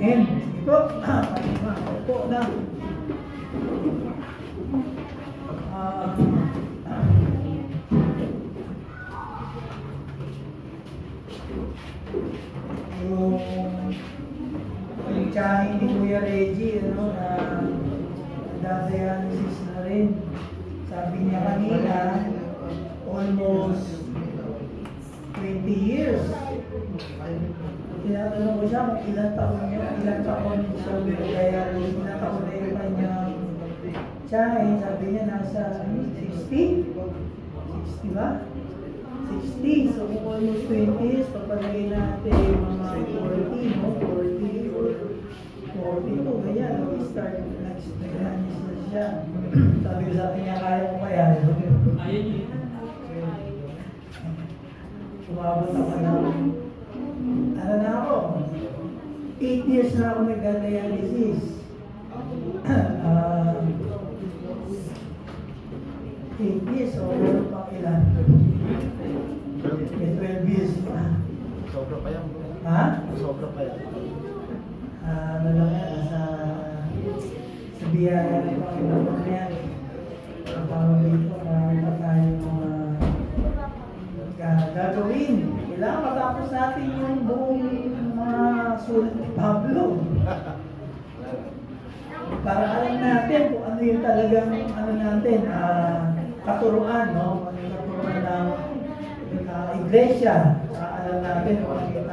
Amen. Sige po. Opo na. Yung tsahin ni Kuya Reggie, ano, na dialysis na rin. Sabi niya kanina, almost 20 years. Tinatanong ko siya kung ilang taon siya kaya ilang taon na yung kanyang tsahin. Sabi niya nasa 60? 60 ba? 60. So kung almost 20 years, papalagay natin mga 40, no? 40 or 42, ganyan. Start nag-dialysis na siya. Sabi ko sa akin niya, kaya ko kaya. Ayun yun. Umabot ako ng, ano na ako, 8 years na ako nag-dialysis. 8 years, o meron pang ilan? May 12 years pa. Sobra pa yan. Ha? Sobra pa yan. Ano lang yan, sa biyaya ng Panginoon yan. Ang tawag dito, marami pa tayong gagawin. Kailangan matapos natin yung buong mga sulat ni Pablo. Para alam natin kung ano yung talagang ano natin, katuruan, no? Ano yung katuruan ng iglesia. Alam natin kung ano yung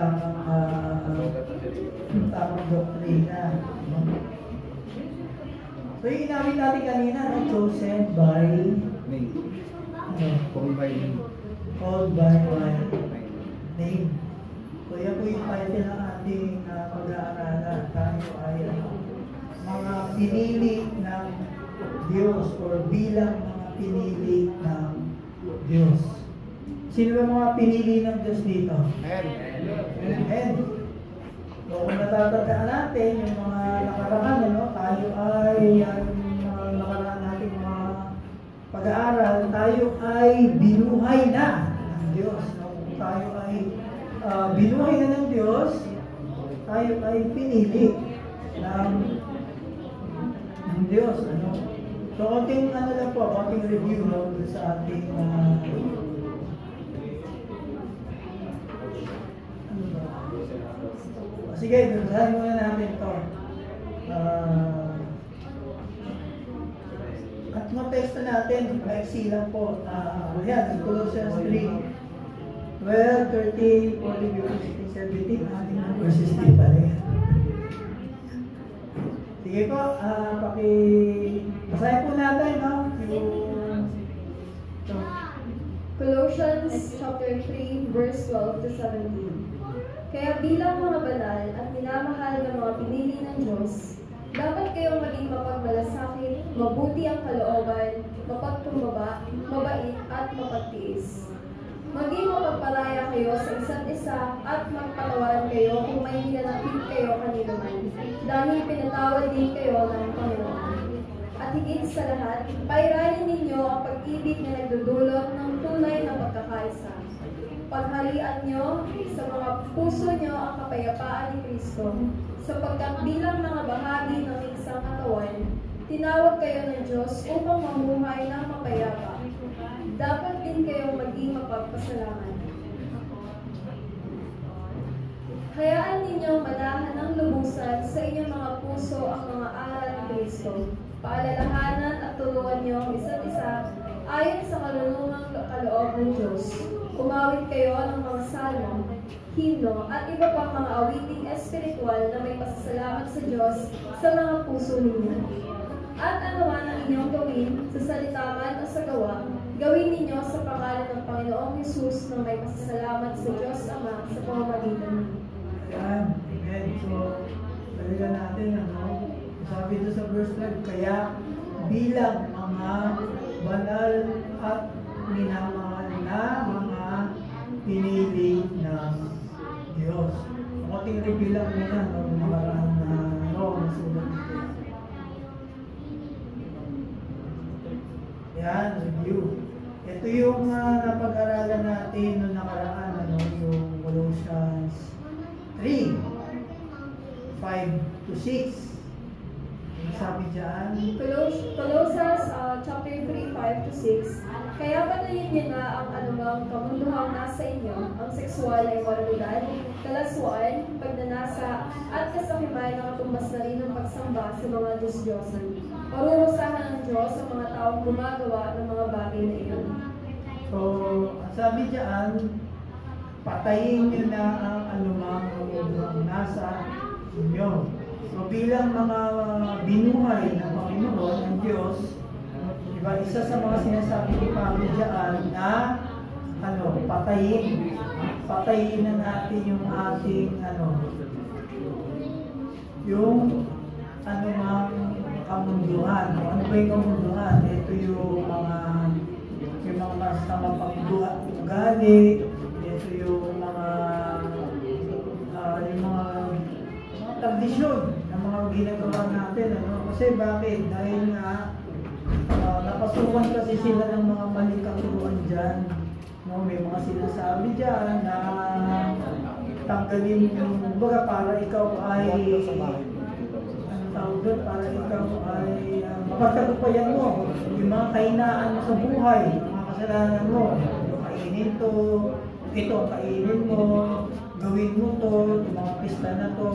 tamang doktrina. No? So yung inawit natin kanina, no? Chosen by Name. ano? Called by name. Called by my name. So yan po yung title ng ating pag-aaralan. Tayo ay mga pinili ng Diyos or bilang mga pinili ng Diyos. Sino ba mga pinili ng Diyos dito? Amen. So kung natatandaan natin yung mga nakaraan, ano, tayo ay mga nakaraan natin mga pag-aaral, tayo ay binuhay na ng Diyos. No? Kung tayo ay binuhay na ng Diyos, tayo ay pinili ng Diyos. Ano? So, konting ano lang po, konting review, no, sa ating sige, basahin muna natin ito. At mga teksto natin, maiksi lang po. Yan, Colossians 3, 12, 13, 14, 15, 17, ating verses 3 pa rin. Sige po, basahin po natin, no? Colossians chapter 3, verse 12 to 17. Kaya bilang mga banal at minamahal ng mga pinili ng Diyos, dapat kayong maging mapagmalasakit, mabuti ang kalooban, mapagkumbaba, mabait at mapagtiis. Maging mapagpalaya kayo sa isa't isa at magpatawaran kayo kung may nilalapit kayo kanino man, dahil pinatawad din kayo ng Panginoon. At higit sa lahat, pairanin ninyo ang pag-ibig na nagdudulot ng tunay na pagkakaisa. Pagharian nyo sa mga puso nyo ang kapayapaan ni Kristo, sapagkat bilang mga bahagi ng isang katawan, tinawag kayo ng Diyos upang mamuhay ng mapayapa. Dapat din kayong maging mapagpasalamat. Hayaan ninyong manahan ng lubusan sa inyong mga puso ang mga aral ni Kristo. Paalalahanan at tulungan niyo ang isa't isa ayon sa karunungang kaloob ng Diyos. Umawit kayo ng mga salmo, himno, at iba pang mga awiting espiritual na may pasasalamat sa Diyos sa mga puso ninyo. At anuman ang inyong gawin, sa salita man o sa gawa, gawin ninyo sa pangalan ng Panginoong Hesus na may pasasalamat sa Diyos Ama sa pamamagitan ninyo. Ayan. Amen. So, balikan natin, ano? Sabi ito sa verse 5, kaya bilang mga banal at minamahal na mga pinili ng Diyos. Konting review lang muna, no? Nakaraan na nasulat dito. Yan, review. Ito yung napag-aralan natin noong nakaraan, ano, yung Colossians 3, 5 5 to 6. Ano sabi dyan? Colossians chapter 3, 5 to 6. Kaya patayin niyo na ang anumang kamunduhang nasa inyo, ang sexual na imoralidad, kalaswaan, pagnanasa, at kasakiman na katumbas na rin ng pagsamba sa mga Diyos-Diyosan. Parurusahan ng Diyos sa mga taong gumagawa ng mga bagay na iyon. So, ang sabi dyan, patayin nyo na ang anumang kamunduhang nasa inyo. So, bilang mga binuhay ng Panginoon, ng Diyos, diba, isa sa mga sinasabi ni Pablo dyan na patayin na natin yung ating yung anumang kamunduhan. Ano ba yung kamunduhan? Ito yung mga masamang pag-ugali, ito yung mga tradisyon ng mga ginagawa natin. Kasi bakit? Dahil nga napasukan kasi sila ng mga maling katuruan dyan. May mga sinasabi dyan na tanggalin yung baga para ikaw ay para ikaw ay mapagtagumpayan mo yung mga kainaan mo sa buhay, mga kasalanan mo. Kainin to, ito kainin mo, gawin mo to, yung mga pista na to,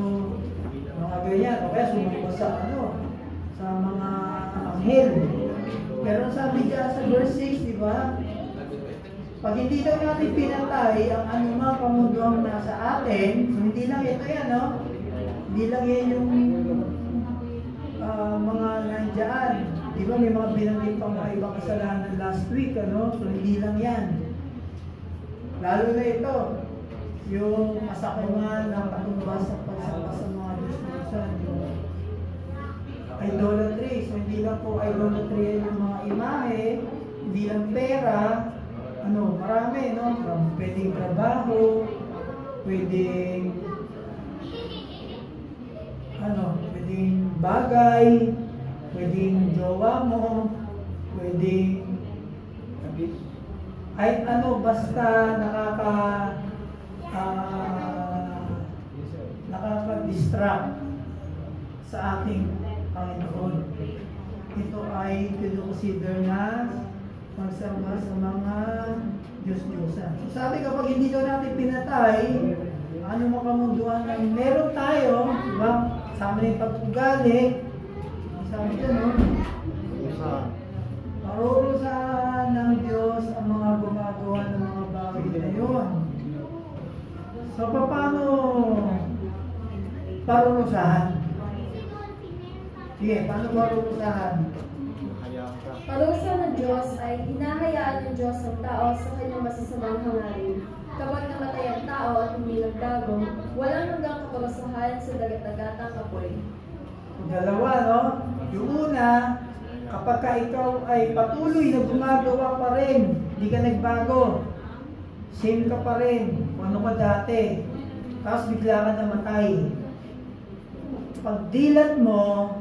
mga ganyan. O kaya sumunod sa sa mga anghel. Pero sabi niya sa verse 6, di ba? Pag hindi daw natin pinatay ang anumang kamunduhang nasa atin, so hindi lang ito yan, Hindi lang yan yung mga nandiyan. Di ba may mga binanggit pang mga ibang kasalanan last week, So hindi lang yan. Lalo na ito, yung kasakiman ng katumbas ng pagsamba sa mga Diyos-Diyosan, idolatry. So hindi lang po idolatry yung mga imahe, hindi lang pera, marami, pwedeng trabaho, pwedeng bagay, pwedeng jowa mo, pwedeng kahit basta nakaka-distract sa ating Panginoon. Ito ay consider na magsama sa mga Diyos-Diyosan. So sabi kapag hindi daw natin pinatay, ano mga kamunduhan na meron tayo, diba? Sama na yung pag-ugali, sabi dyan, parurusahan ng Diyos ang mga gumagawa ng mga bagay na yun. So paano parurusahan? Sige, paano parurusahan? Parusa ng Diyos ay hinahayaan ng Diyos ang tao sa kanyang masasamang hangarin. Kapag namatay ang tao at hindi nagbago, walang hanggang kaparusahan sa dagat-dagatang apoy. Dalawa, Yung una, kapag ikaw ay patuloy na gumagawa pa rin, hindi ka nagbago, same ka pa rin, kung ano ka dati, tapos bigla ka namatay. Pag dilat mo,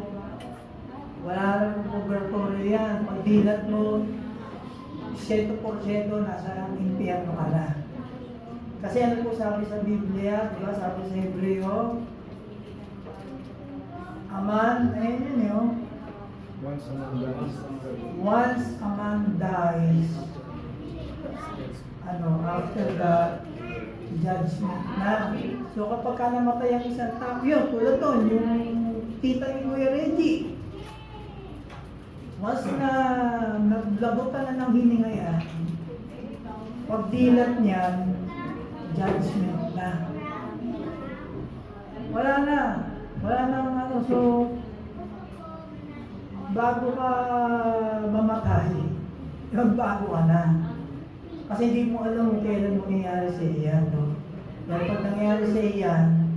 wala rin purgatorio yan. Pag dilat mo, 100% nasa impyerno ka na. Kasi ano po sabi sa Biblia, diba? Sabi sa Hebreo, once a man dies, after the judgment na. So kapag ka namatay ang isang tao, yun, tulad doon, yung tita ni Kuya Reggie, once na naglabutan na ng hininga yan, pag dilat niyan, judgment na. Wala nang so bago ka mamatay, magbago ka na. Kasi hindi mo alam kung kailan mo nangyayari sa iyan, Dahil pag nangyayari sa iyan,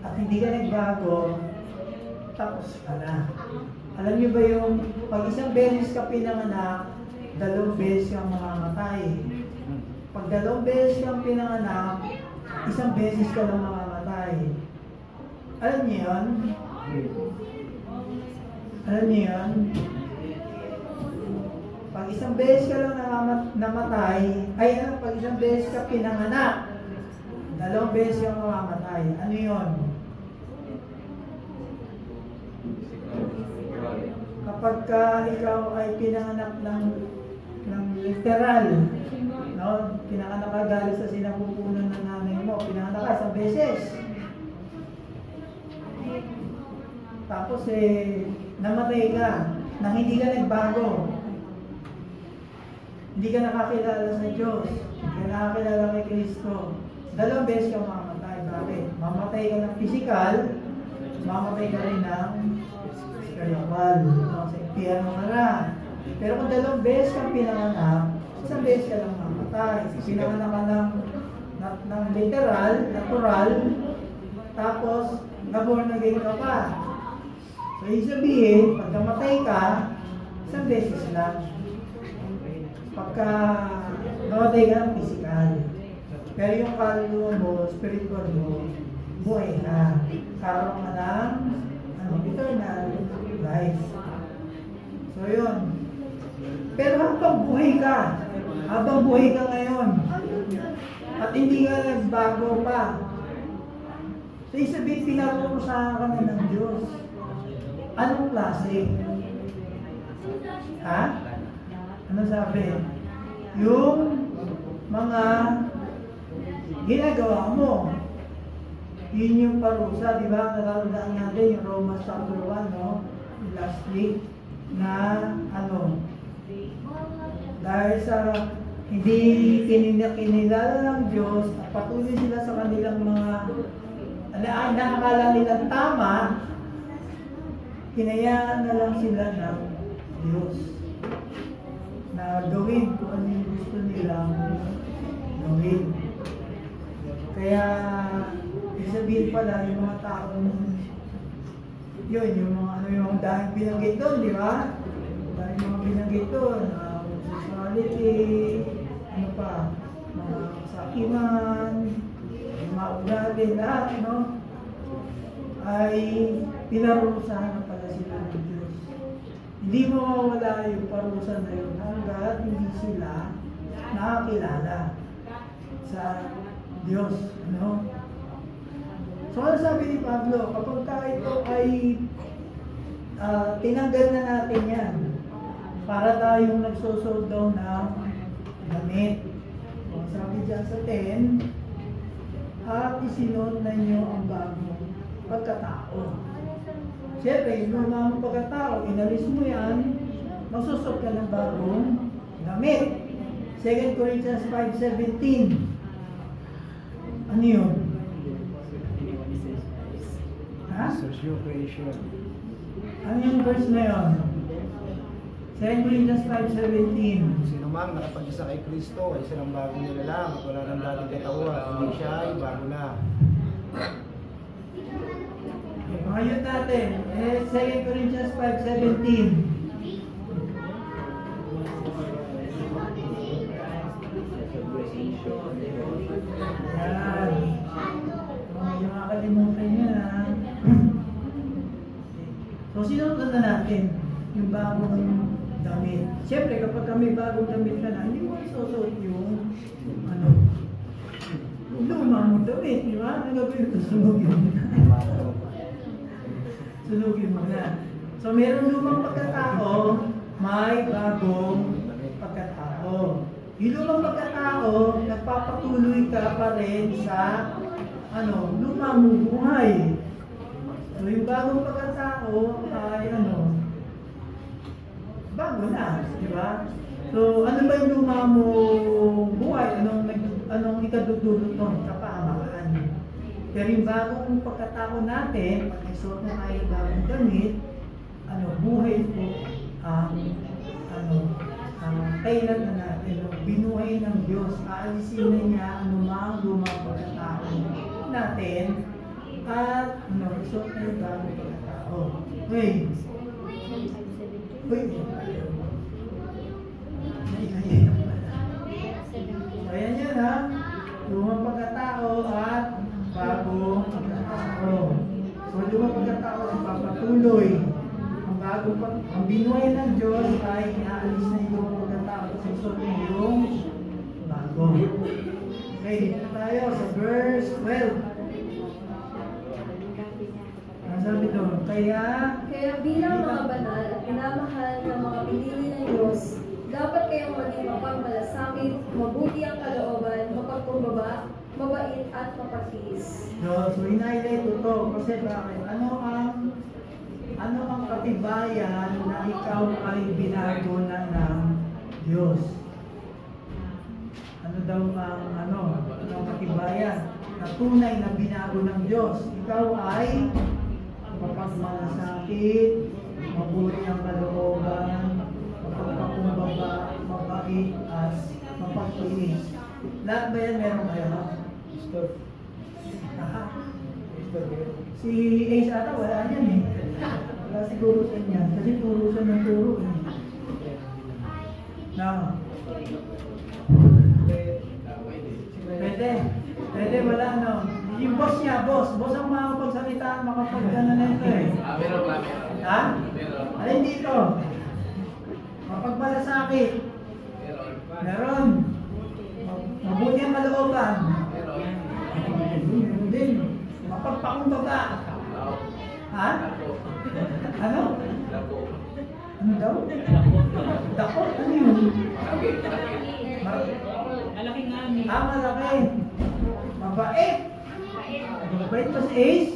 at hindi ka nagbago, tapos ka na. Alam niyo ba yung pag isang beses ka pinanganak, 2 beses kang mamamatay. Pag 2 beses kang pinanganak, 1 beses ka lang mamamatay. Alam niyo yun? Alam niyo yun? Pag 1 beses ka lang namatay, pag 1 beses ka pinanganak, 2 beses kang mamamatay. Ano yun? kapag ikaw ay pinanganak ng literal, no? Pinanganak ka galing sa sinapupunan ng nanay mo, pinanganak ka sa beses. Tapos namatay ka, nang hindi ka nagbago. Hindi ka nakakilala sa Diyos, hindi ka nakakilala kay Kristo. 2 beses ka mamamatay. Bakit? Mamatay ka ng physical, mamatay ka rin ng spiritual. Sa impyerno ka na. Pero kung 2 beses kang pinanganak, 1 beses ka lang mamatay. Pinanganak ka ng literal, natural, tapos na-born again ka pa. So, ibig sabihin, pag namatay ka, 1 beses lang. Pagka namatay ka ng physical. Pero yung kaluluwa mo, spiritual mo, buhay ka. Karoon ka ng eternal life. So yun. Pero habang buhay ka ngayon, at hindi ka nagbago pa, so isabihin, pinarurusahan ka na ng Diyos. Anong klase? Ha? Ano sabi? Yung mga ginagawa mo, yun yung parusa, di ba? Natatandaan natin yung Romans chapter 1, no? Last week, na dahil sa hindi kinilala ng Diyos, at patuloy sila sa kanilang mga nakakala nilang tama, hinayaan na lang sila ng Diyos na gawin kung ano yung gusto nilang gawin. Kaya, isabihin pala yung mga taong yun, yung mga dahil binanggit doon, di ba? Dahil mga binanggit doon, sexuality, mga sakiman, mga ugali, lahat, ay pinarusahan na pala sila ng Diyos. Hindi mo mawala yung parusa na yun hanggat hindi sila nakakilala sa Diyos. So, ano sabi ni Pablo? Kapag ito ay tinanggal na natin yan para tayong nagsusuot daw ng damit. Sabi dyan sa 10, at isinod na nyo ang bagong pagkatao. Siyempre, yung mga pagkatao, inalis mo yan, magsusot ka ng bagong damit. 2 Corinthians 5:17. Ano yun? Ha? Social creation. Ano yung verse na yun? 2 Corinthians 5:17. Sino mang nakapag-isa kay Kristo ay silang bagong nilalang at wala nang dating katawan, hindi siya ay bago na. Ngayon natin, 2 Corinthians 5:17. Yan. Hindi makakalimutan yan, ha? So, sinunod na natin yung bagong damit. Siyempre, kapag kami bagong damit ka na, hindi mo isusuot yung luma mong damit, di ba? Ang gagawin ito, sunugin mo na. Sunugin mo na. So, meron lumang pagkatao, may bagong pagkatao. Yung lumang pagkatao, nagpapatuloy ka pa rin sa lumang buhay. So, yung bagong pagkatao ay bago na, di ba? So, ano ba yung luma mong buhay? Anong ikadudulot nun? Kapahamakan. Pero yung bagong pagkatao natin, pag isuot na tayo ng bagong damit, buhay po kailan na natin, binuhay ng Diyos, aalisin na niya anumang lumang pagkatao natin, at isuot na yung bagong pagkatao. Wait. Ayan yan, ha? Lumang pagkatao at bagong pagkatao. So, lumang pagkatao ay papatuloy. Ang binuhay ng Diyos ay inaalis na yung lumang pagkatao at susot yung bago. Okay, dito tayo sa verse 12. Ano sabi doon? Kaya bilang mga banal at minamahal ng mga pinili ng Diyos, dapat kayong maging mapagmalasakit, mabuti ang kalooban, mapagkumbaba, mabait at mapagtiis. So in-highlight ko to kasi bakit? Ano ang katibayan na ikaw ay binago na ng Diyos? Ano daw ang katibayan na tunay na binago ng Diyos? Ikaw ay mapagmalasakit, mabuti ang kalooban, mapagpakumbaba, mabait at mapagtiis. Lahat ba yan meron kayo? Si Ace ata wala yan eh. Wala siguro sa inyo. Kasi turo siya ng turo eh. No. Pwede wala no. Yung boss niya, boss ang makapagsalita, makapagkano na ito eh. Ha? Alin dito? Mapagmalasakit. Meron. Mabuti ang kalooban. Meron din. Mapagpakumbaba. Ha? Ano? Ano daw? Dako? Ano yun? Malaki nga ni. Malaki. Mabait. Mabait pa si Ace?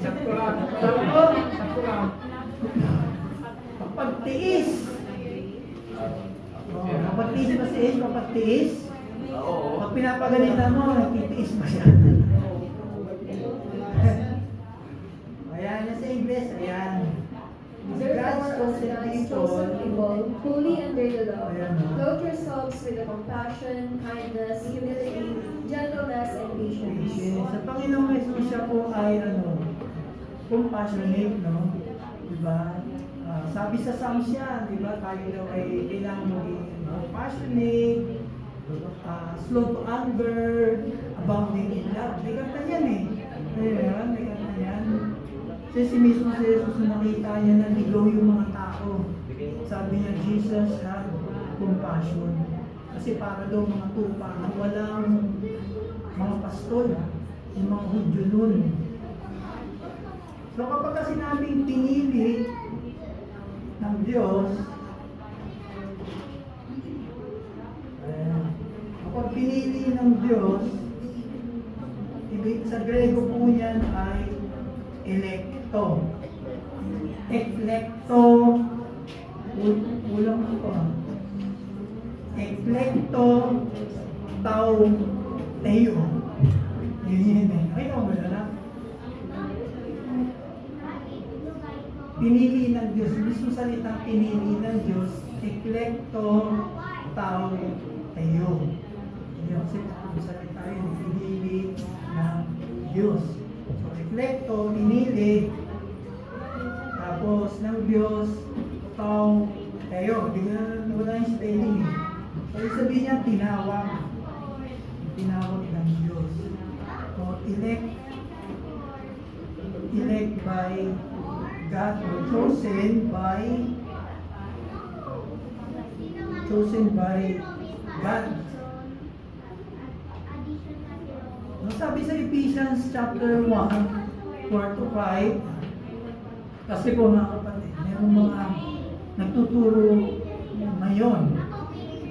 Sakto lang. Mapagtiis. Mapagtiis ba si Ace? Mapagtiis? Pag pinapagalitan mo, nagtitiis ba siya? Ayan, yan sa English. Ayan. Therefore, as God's chosen people, holy under the law, Ayan, clothe yourselves with the compassion, kindness, humility, gentleness, and patience. Sa Panginoong Jesus siya po ay compassionate, no? Diba? Sabi sa Psalms yan, diba? Tayo daw ay kailangan maging compassionate, slow to anger, abounding in love. May kanta yan eh. Ayan, may kanta yan. Kasi si mismo si Jesus na nakita niya na ligaw yung mga tao. Sabi niya, Jesus had compassion. Kasi para daw mga tupa na walang mga pastol, yung mga Hudyo nun. So kapag sinabing pinili ng Diyos, kapag pinili ng Diyos, sa Grego po yan ay electo. Eklekto. Ulang ito. Eklekto tau teo. Yun eh. Ay, mo na. Pinili ng Diyos. Mismo salitang pinili ng Diyos. Eklekto tau teo. Yung salita yun. Pinili ng Diyos. So, eklekto, pinili. Tapos, ng Diyos, tao, tayo. Wala yung spelling eh. So, sabihin niya, tinawag. Tinawag ng Diyos. So, elect by God or chosen by God. Sabi sa Ephesians chapter 1, 4-5, kasi po mga kapatid, mayroong mga nagtuturo ngayon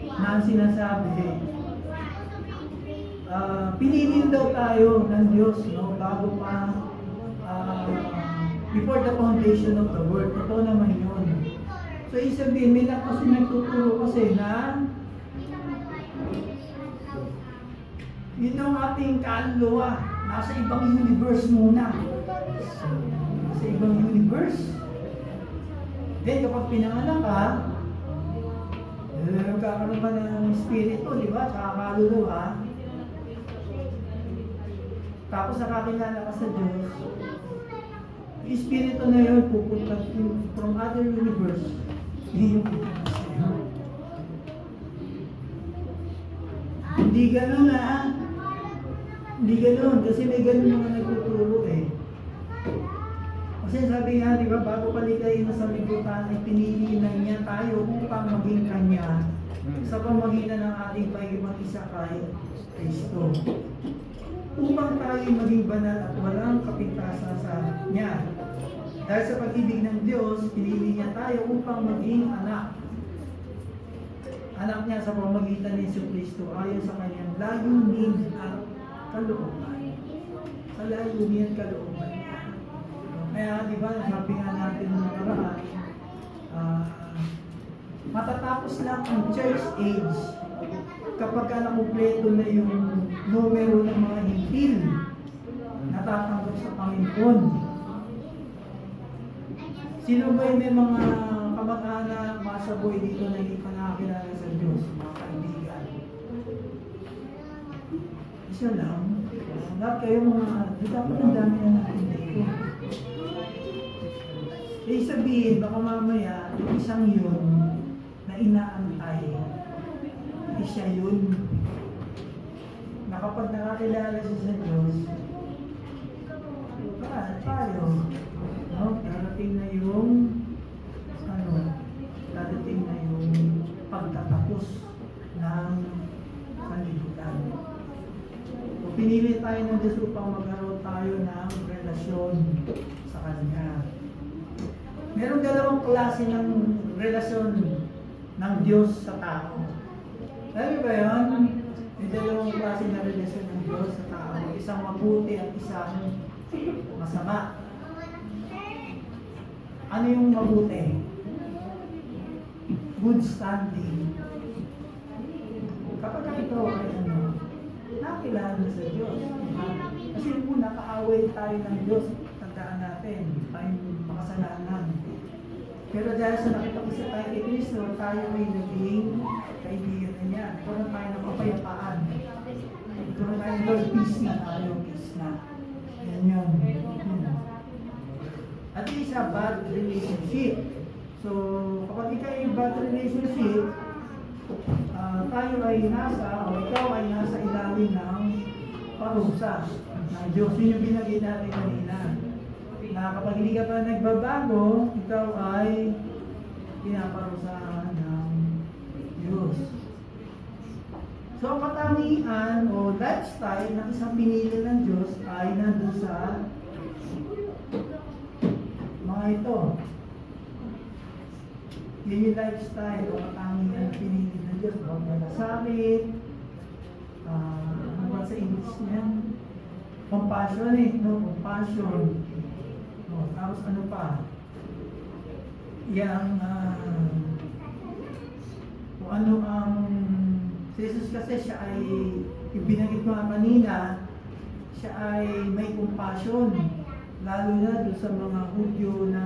na sinasabi, pinili daw tayo ng Diyos, no, bago pa, before the foundation of the world. Totoo naman yun. So, isabihin, may kasi nagtuturo kasi na yun ang ating kaluluwa. Nasa ibang universe muna. Nasa ibang universe. Then kapag pinanganak ka, magkakaroon ka ng spirito, di ba? Tsaka kaluluwa. Tapos nakakilala ka sa Diyos. Yung spirito na yun, pupunta from other universe. Hindi yung pupunta sa'yo. Hindi ganun Hindi ganun, kasi may ganun mga nagtuturo eh. Kasi sabi nga, di ba, bago palikayin na sa libutan, ay pinili na niya tayo upang maging Kanya sa pamagitan ng ating pag-ibang isa kay Kristo. Upang tayo maging banal at walang kapintasan sa Niya. Dahil sa pag-ibig ng Diyos, pinili niya tayo upang maging anak. Anak niya sa pamamagitan ni Jesucristo ayon sa kanyang layunin at kalooban. Sa layunin at kalooban niya. Kaya, di ba, sabi nga natin ng nakaraan, matatapos lang ang church age kapag nakumpleto na yung numero ng mga hintil natatanggap sa Panginoon. Sino ba yung may mga kamag-anak, mga saboy dito na hindi pa nakakilala sa Diyos, mga kaibigan? Isa lang. Lahat kayo mga, dapat ang dami na natin dito. Eh sabihin, baka mamaya, yung isang yun na inaantay, siya yun. Na kapag nakakilala siya sa Diyos, tayo, no? Darating na yung darating na yung pagtatapos ng sanlibutan. So, pinili tayo ng Diyos upang magkaroon tayo ng relasyon sa Kanya. Merong dalawang klase ng relasyon ng Diyos sa tao. Sabi ba yun? May dalawang klase ng relasyon ng Diyos sa tao. Isang mabuti at isang masama. Ano yung mabuti? Good standing. Kapag ito ay nakilala sa Diyos. Kasi muna, kaaway tayo ng Diyos. Tandaan natin, tayong makasalanan. Pero dahil sa nakipag-isa tayo kay Kristo, tayo ay naging kaibigan na niya. Ito na tayo ng kapayapaan. Ito na tayo ng peace na tayo, peace na. Yan yun. At isa, bad relationship. So, kapag ikaw ay bad relationship, tayo ay ikaw ay nasa ilalim ng parusa ng Diyos. Yun yung binagay natin kanina. Na kapag hindi ka pa nagbabago, ikaw ay pinaparusahan ng Diyos. So, ang katangian o lifestyle ng isang pinili ng Diyos ay nandun sa mga ito. Yun yung lifestyle o katangian na pinili ng Diyos. Huwag malasakit. Ano ba sa English niyan? Compassion compassion. Tapos ano pa? Yang kung ano ang si Jesus kasi siya ay ibinanggit ko kanina, siya ay may compassion lalo na doon sa mga Hudyo na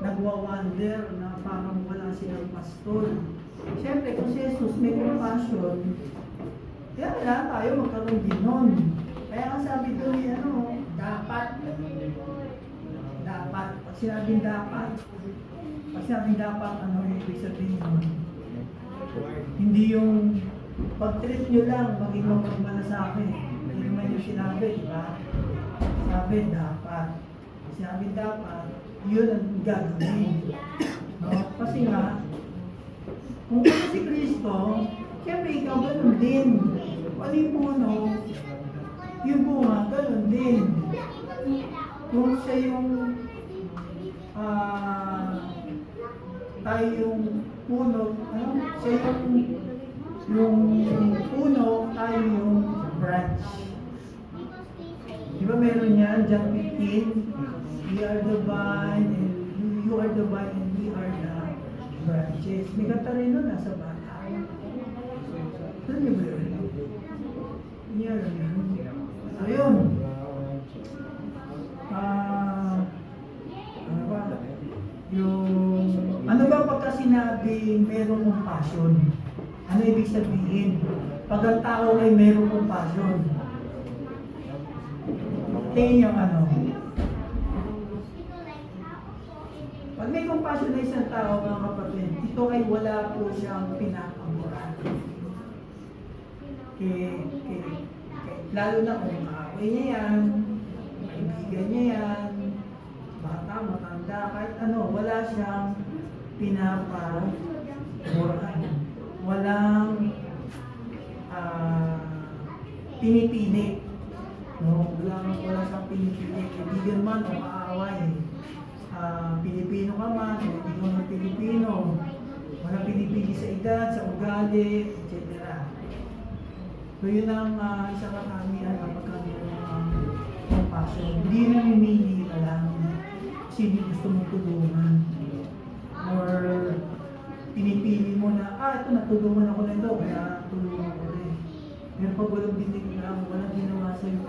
nagwa-wonder na parang wala silang pastor. Siyempre kung si Jesus may compassion, kaya kailangan tayo magkaroon din nun. Kaya ang sabi doon dapat. Pag sinabing dapat, ano yung ibig sabihin nun? Hindi yung pag-trip nyo lang, maging mapagmalasakit. Hindi naman yung sinabi, di ba? Sabi dapat. Sinabi dapat, yun ang gagawin. No? Kasi nga, kung kasi si Kristo, siyempre ikaw ganun din. Ano yung puno, yung bunga, ganun din. Kung siya yung tayo yung puno, siya yung puno, tayo yung branch. Di ba meron yan, John 15, we are the vine, and you are the vine, and we are the branches. May kanta rin nun, nasa bata. Saan niyo ba yun? Yan. So yun. Ano ba pagka sinabing merong compassion? Ano ibig sabihin? Pag ang tao ay merong compassion, tingin niyo pag may compassion na isang tao, mga kapatid, ito ay wala po siyang pinakamura. Lalo na kung kaaway niya yan, kaibigan niya yan, bata, matanda, kahit wala siyang pinapamuran. Walang pinipili. Wala siyang pinipili. Kaibigan man o kaaway. Pilipino ka man, o hindi ka man Pilipino, walang pinipili sa edad, sa ugali, etc. So yun ang isang kakamihan kapag ang compassion. Hindi namimili ka lang sino gusto mong tulungan. Or pinipili mo na, ito natulungan ako na ito, kaya tulungan ko rin. Pero pag walang binigyan, walang ginawa sa iyo,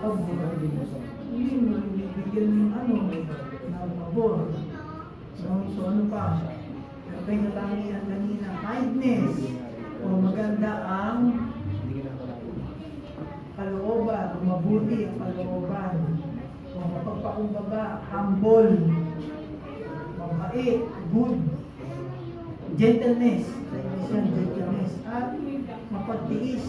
hindi mo bibigyan ng ng pabor. So ano pa? Pero kayo natangihan kanina, kindness, o maganda ang kalooban, o mabuti ang kalooban, o mapagpakumbaba, humble, mabait, good, gentleness, sa English yan, gentleness, at mapagtiis,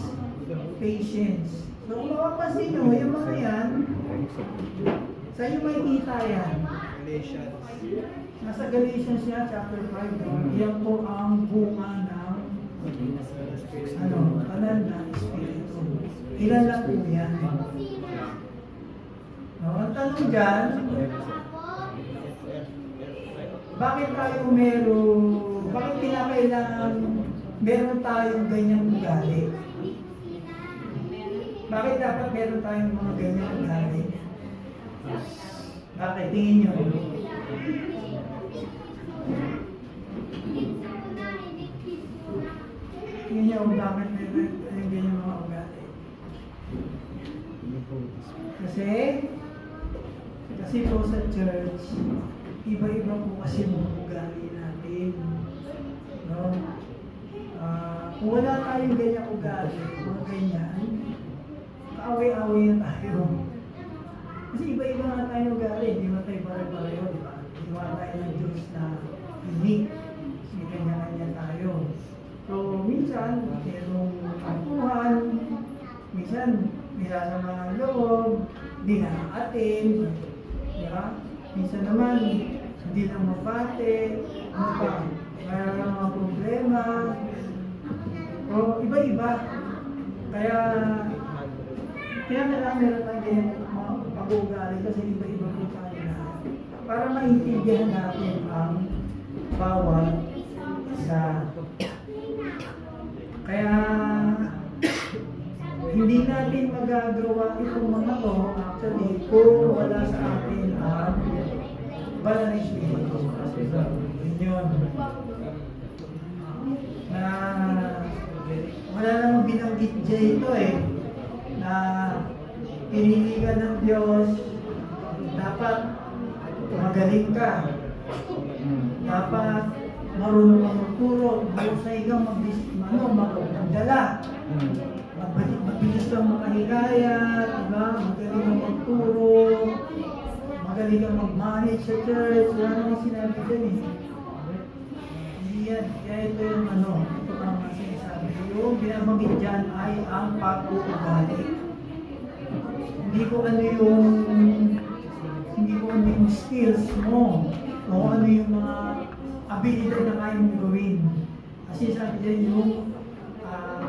patience. So kung mapapansin nyo, yung mga yan, sa iyo may kita yan. Nasa Galatians yan, chapter 5, yan po ang bunga ng kanal na Espiritu. Ilan lang po yan. No, ang tanong dyan, bakit kinakailangan meron tayong ganyang ugali? Bakit dapat meron tayong mga ganyang ugali? Bakit? Tingin nyo. Tingin nyo kung bakit meron tayong ganyang mga ugali. Kasi po sa church, iba-iba po kasi mga ugali natin. No? Kung wala tayong ganyang ugali, mga ganyan, kaaway-away na tayo. Kasi iba-iba nga tayo ugali, hindi mo tayo pare-pareho, di ba? Iwa tayo ng Diyos na unique. Kasi kanya-kanya tayo. So, minsan, merong kampuhan, minsan, nilasama ang loob, hindi nakaatin, di ba? Minsan naman, hindi lang mapate, ano pa, mayroon ng mga problema, o iba-iba. Kaya kailangan meron tayo din mga pag-uugali kasi iba-iba po tayo na para maintindihan natin ang bawat isa. Kaya hindi natin magagawa itong mga to actually kung wala sa atin ang banal na Espiritu. Yun. Na wala namang binanggit dito na pinili ka ng Diyos, dapat magaling ka, dapat marunong kang magturo, mahusay kang magdala, mabilis kang makahikayat, diba? Magaling kang magturo, magaling kang mag-manage sa church, wala namang sinabi dyan Hindi yan, kaya ito yung ito ang sinasabi. Yung binabangit dyan ay ang pag-uugali. Hindi ko ano yung skills mo, o ano yung mga abilidad na kaya mong gawin. Kasi sabi dyan yung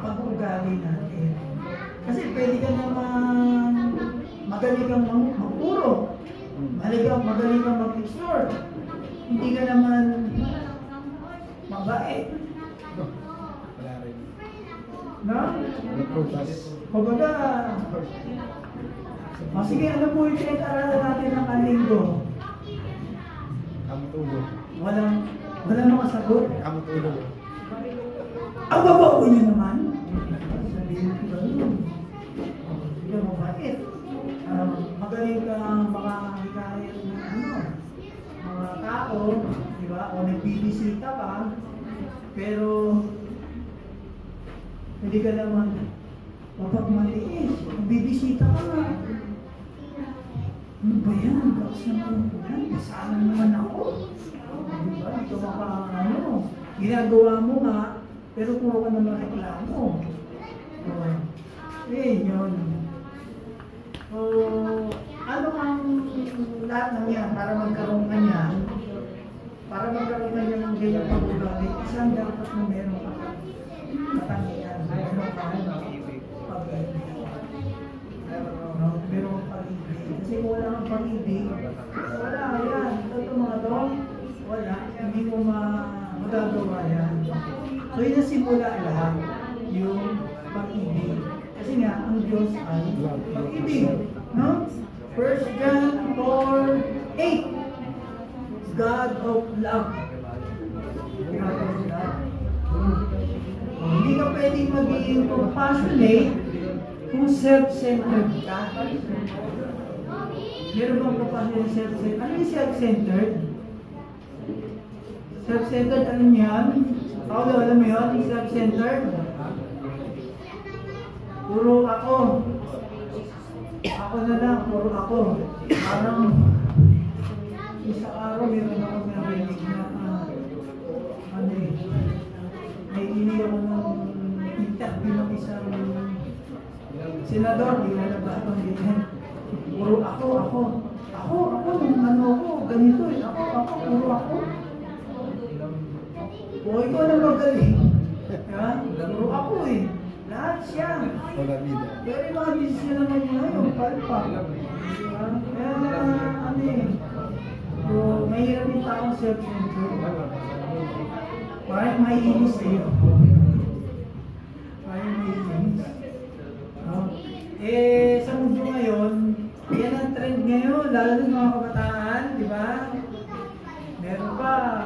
pag-uugali natin. Kasi pwede ka naman magaling kang magpuro, magaling kang mag-extort, hindi ka naman mabait. No? Kumbaga, sige, ano po yung pinag-aralan natin ng kalinggo? Kamutulog. Walang makasagot. Kamutulog. Ang babaw niyo naman. Sabihin ko ba yun? Sige, mabait. Magaling kang makahikayat ng mga tao, di ba? O nagbibisita ka, pero hindi ka naman mapagmatiis. Nagbibisita ka nga. Ano ba yan? Bakas naman po yan. Kasama naman ako. Di ba? Ito ginagawa mo nga, pero puro ka naman reklamo. Yun. So, ano ang lahat ng yan para magkaroon ka niya? Para magkaroon ka niya ng ganyang pag-ugali, isang dapat na meron ka katangian. Meron ka pag-ibig. Meron ka pag-ibig. Kasi kung wala kang pag-ibig, wala yan. Ito mga to, wala. magagawa yan. So yun ang simula lahat, yung pag-ibig. Kasi nga, ang Diyos ay pag-ibig. No? 1 John 4:8, God of love. God of love. Hindi ka pwedeng maging compassionate kung self-centered ka. Meron bang compassionate self-centered? Ano yung self-centered? Self-centered, ano yan? Paulo, alam mo yun? Self-centered? Puro ako. Ako na lang, puro ako. Parang isang araw meron ako narinig na ano eh, may ini ako ng interview ng isang senador, di wala ba akong ganyan. Puro ako, nung ano ako, ganito eh, ako, puro ako. O ikaw na magaling. Diba? Puro ako eh. Lahat siya. Pero yung mga desisyon naman yun, yung palpa. Diba? Kaya ano eh. So, mahirap yung taong self-centered. Parang may inis sa'yo. Parang may inis. Sa mundo ngayon, yan ang trend ngayon, lalo ng mga kabataan, di ba? Meron pa,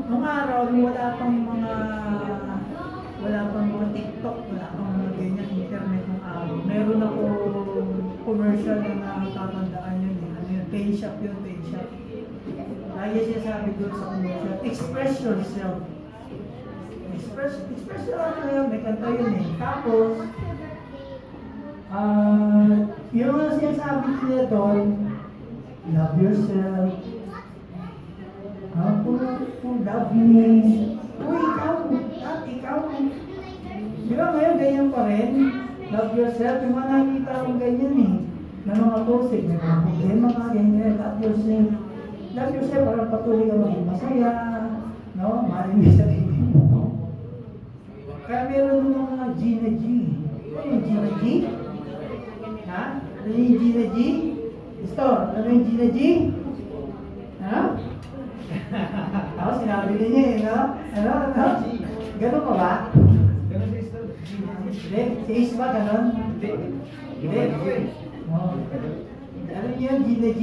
nung araw, wala pang mga TikTok, wala pang mga ganyan, internet ng araw. Meron ako commercial na nakakatandaan yun. Ano yun? Paint shop yun, paint shop. Lagi siya sabi doon sa commercial, express yourself. Express yourself, may kanta yun eh. Tapos, yung mga sinasabi sila doon, love yourself. Kung love me. Ikaw. Di ba ngayon, ganyan pa rin? Love yourself. Yung mga nakikita akong ganyan eh. Na mga tusig, may mga problema ka, ganyan. Love yourself. Love yourself, parang patuloy ka maging masaya. No? Mahalin mo sa sarili mo. Kaya meron mga Gina G. Ano yung Gina G? Ha? Ano yung Gina G? Pastor, ano yung Gina G? Ha? Ako, sinabi niya eh, no? Ano? Ganun pa ba? Hindi? Si Ace ba ganun? Hindi? Ano niya, Gina G?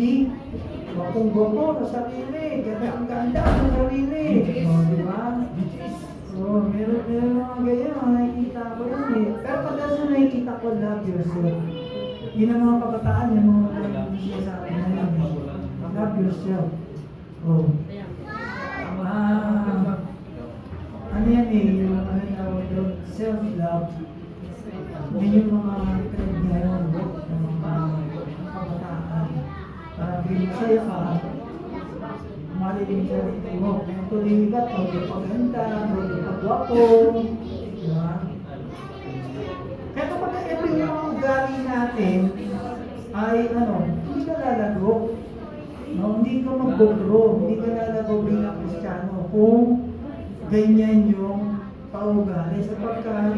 Gopong-gopo sa sarili, ganda-ganda sa sarili. Di ba? Meron mga ganyan, mga nakikita ko yun eh. Pero pagdating na nakikita ko, love yourself. Yun ang mga kabataan, yung mga siya sa akin na yun. Love yourself. Ano yan eh, yung ano tawag doon, self-love. Yun yung mga trend ngayon, yung mga kabataan. Para pinasaya ka, malilim sa rito mo. Kaya tuloy ka, tuloy paganda, tuloy pagwapo. Diba? Kaya kapag ito yung mga ugali natin, ay hindi ka lalago. No, hindi ka mag-grow, hindi ka lalago bilang Kristiyano kung ganyan yung paugali. Sapagkat,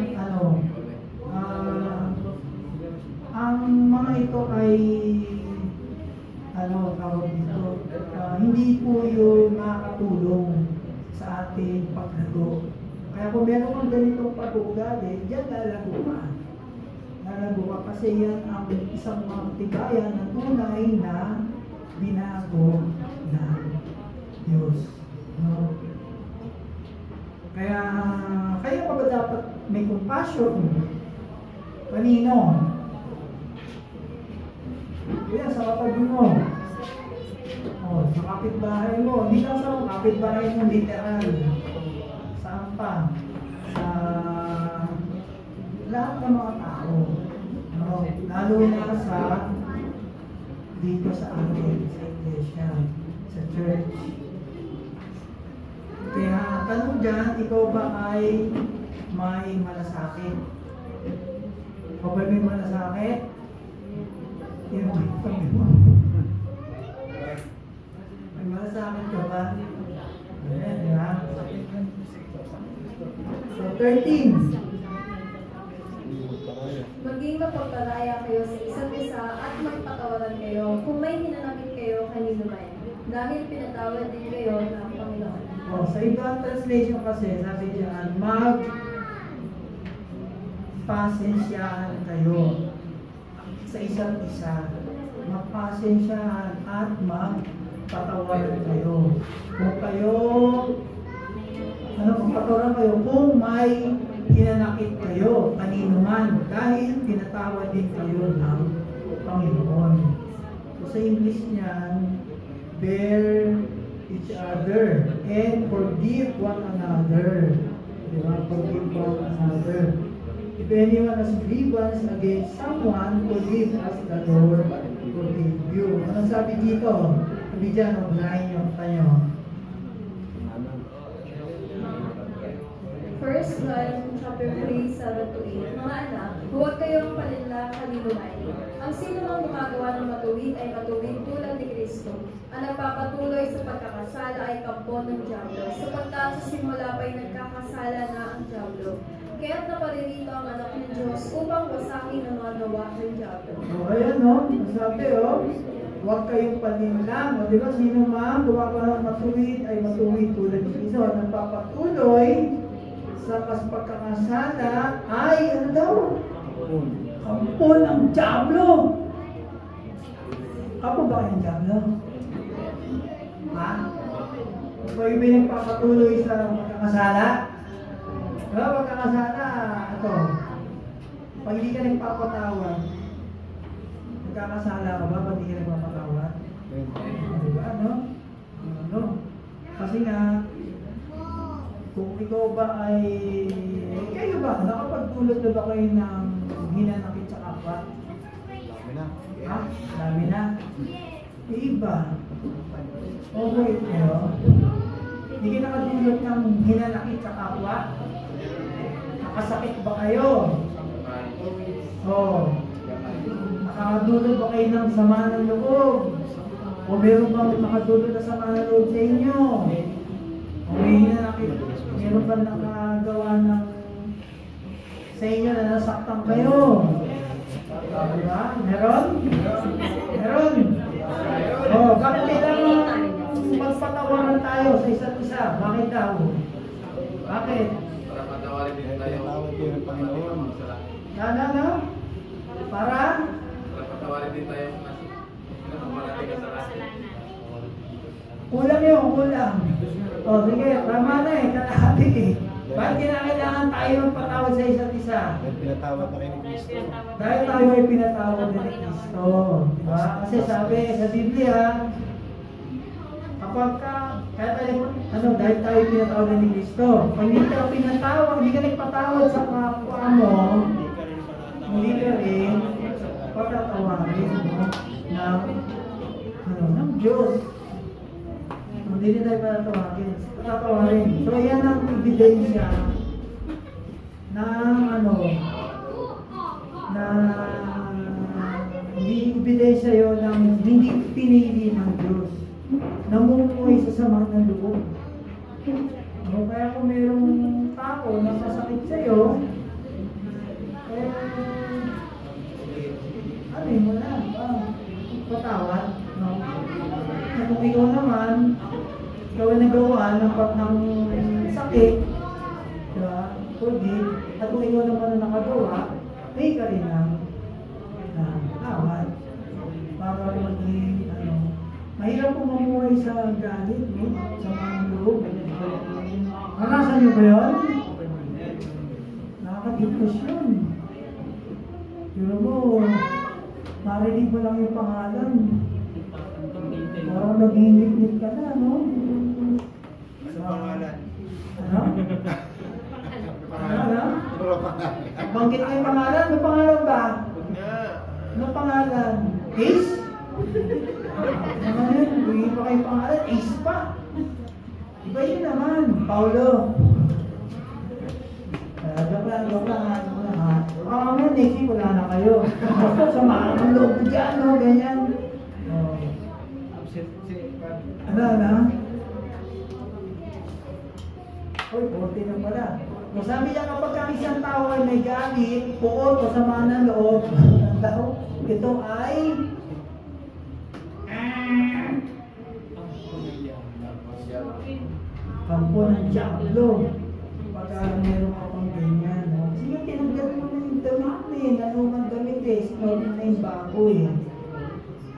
ang mga ito ay tawag dito, hindi po yung makakatulong sa ating paglago. Kaya kung meron kang ganitong pag-uugali, diyan lalago ka. Lalago ka kasi yan ang isang magtibayan na tunay na binago ng Diyos. No? Kaya pa ba dapat may compassion? Kanino? Yan, sa kapatid mo. Sa kapitbahay mo. Hindi lang sa kapitbahay mo, literal. Saan pa? Sa lahat ng mga tao. Lalo na sa dito sa atin, sa iglesia, sa church. Kaya tanong dyan, ikaw ba ay may malasakit? Ikaw ba may malasakit? May malasakit ka ba? Ayan, diba? So, 13. Maging mapagpalaya kayo sa isa't isa at magpatawaran kayo kung may hinanakit kayo kanino man, dahil pinatawad din kayo ng Panginoon. Oh, sa ibang translation kasi, sabi diyan, magpasensyahan kayo sa isa't isa. Magpasensyahan at magpatawaran kayo. Kung kayo, magpatawaran kayo kung may hinanakit kayo, kanino man, dahil tinatawad din kayo ng Panginoon. So sa English niyan, bear each other and forgive one another. Diba? Forgive one another. If anyone has grievance against someone, forgive as the Lord forgive you. Anong sabi dito? Sabi dyan, unahin yung tayo. First John chapter 3, 7-8. Mga anak, huwag kayong kalinuman. Ang sino mang gumagawa ng matuwid ay matuwid tulad ni Kristo. Ang nagpapatuloy sa pagkakasala ay kampo ng Diablo, sapagkat sa simula pa'y nagkakasala na ang Diablo. Kaya't naparirito ang anak ng Diyos upang wasakin ang mga gawa ng Diablo. Ayan sabi huwag kayong paninlang. O diba, sino mang gumagawa ng matuwid ay matuwid tulad ni Kristo. Ang nagpapatuloy sa pagkakasala ay ano daw? Kampo ng Diablo. Kapo ba kayong Diablo? Ha? Kung kayo pinagpapatuloy sa pagkakasala? Pagkakasala, pag hindi ka nagpapatawad, nagkakasala ka ba? Pag hindi ka nagpapatawad? Diba, Kasi nga, kung ikaw ba ay, kayo ba, nakapagdulot na ba kayo ng hinanakit sa kapwa? Dami na. Ha? Dami na? Iba. Okay, kayo. Hindi kayo nakadulot ng hinanakit sa kapwa? Nakasakit ba kayo? Nakadulot ba kayo ng sama ng loob? O meron bang nakadulot na sama ng loob sa inyo? O may hinanakit? Meron ba nakagawa ng sa inyo na nasaktan kayo? Diba? Meron? Meron? Bakit kailangan magpatawaran tayo sa isa't isa? Bakit daw? Bakit? Para patawarin din tayo. Patawad din ng Panginoon. Na? Para? Para patawarin din tayo. Kulang yun, kulang. Sige, tama na kalahati Bakit kinakailangan tayo magpatawad sa isa't isa? Dahil pinatawad na kayo ni Kristo. Dahil tayo ay pinatawad na ni Kristo. Diba? Kasi sabi sa Biblia, kapag kaya tayo, dahil tayo pinatawad na ni Kristo, pag hindi ka pinatawad, hindi ka nagpatawad sa kapwa mo, hindi ka rin patatawarin ng Diyos. Hindi rin tayo patatawarin. So yan ang ebidensya hindi ebidensya yun ng hindi pinili ng Diyos. Namumuhay sa sama ng loob. Kaya kung mayroong tao na sasakit sa'yo, mo na, patawad. Kung ikaw naman, ikaw ang nagawa ng sakit, diba? Forgive. At kung ikaw naman ang nakagawa, may ka rin ng tawad. Para maging, mahirap kung mamuhay sa galit, sa mga loob. Narasan niyo ba yun? Nakaka-depression. Pero mo, marinig mo lang yung pangalan. Parang nag-init-nit ka na, no? Ano pangalan? Banggit ko yung pangalan. Ano pangalan ba? Ano pangalan? Ace? Ano yun? Bigyan pa kayong pangalan. Ace pa. Iba yun naman. Paulo. Joke lang. Next week wala na kayo. Basta samahan ng loob dyan, ganyan. Uy, 40 na pala. Sabi niya kapag ang isang tao ay may galit, puot o sama ng loob, ito ay kampo ng Diablo. Pagka meron ka pang ganyan, no? Sige, tinanggal mo na yung damit eh. Nanumang damit eh. Sinuot na yung bago eh.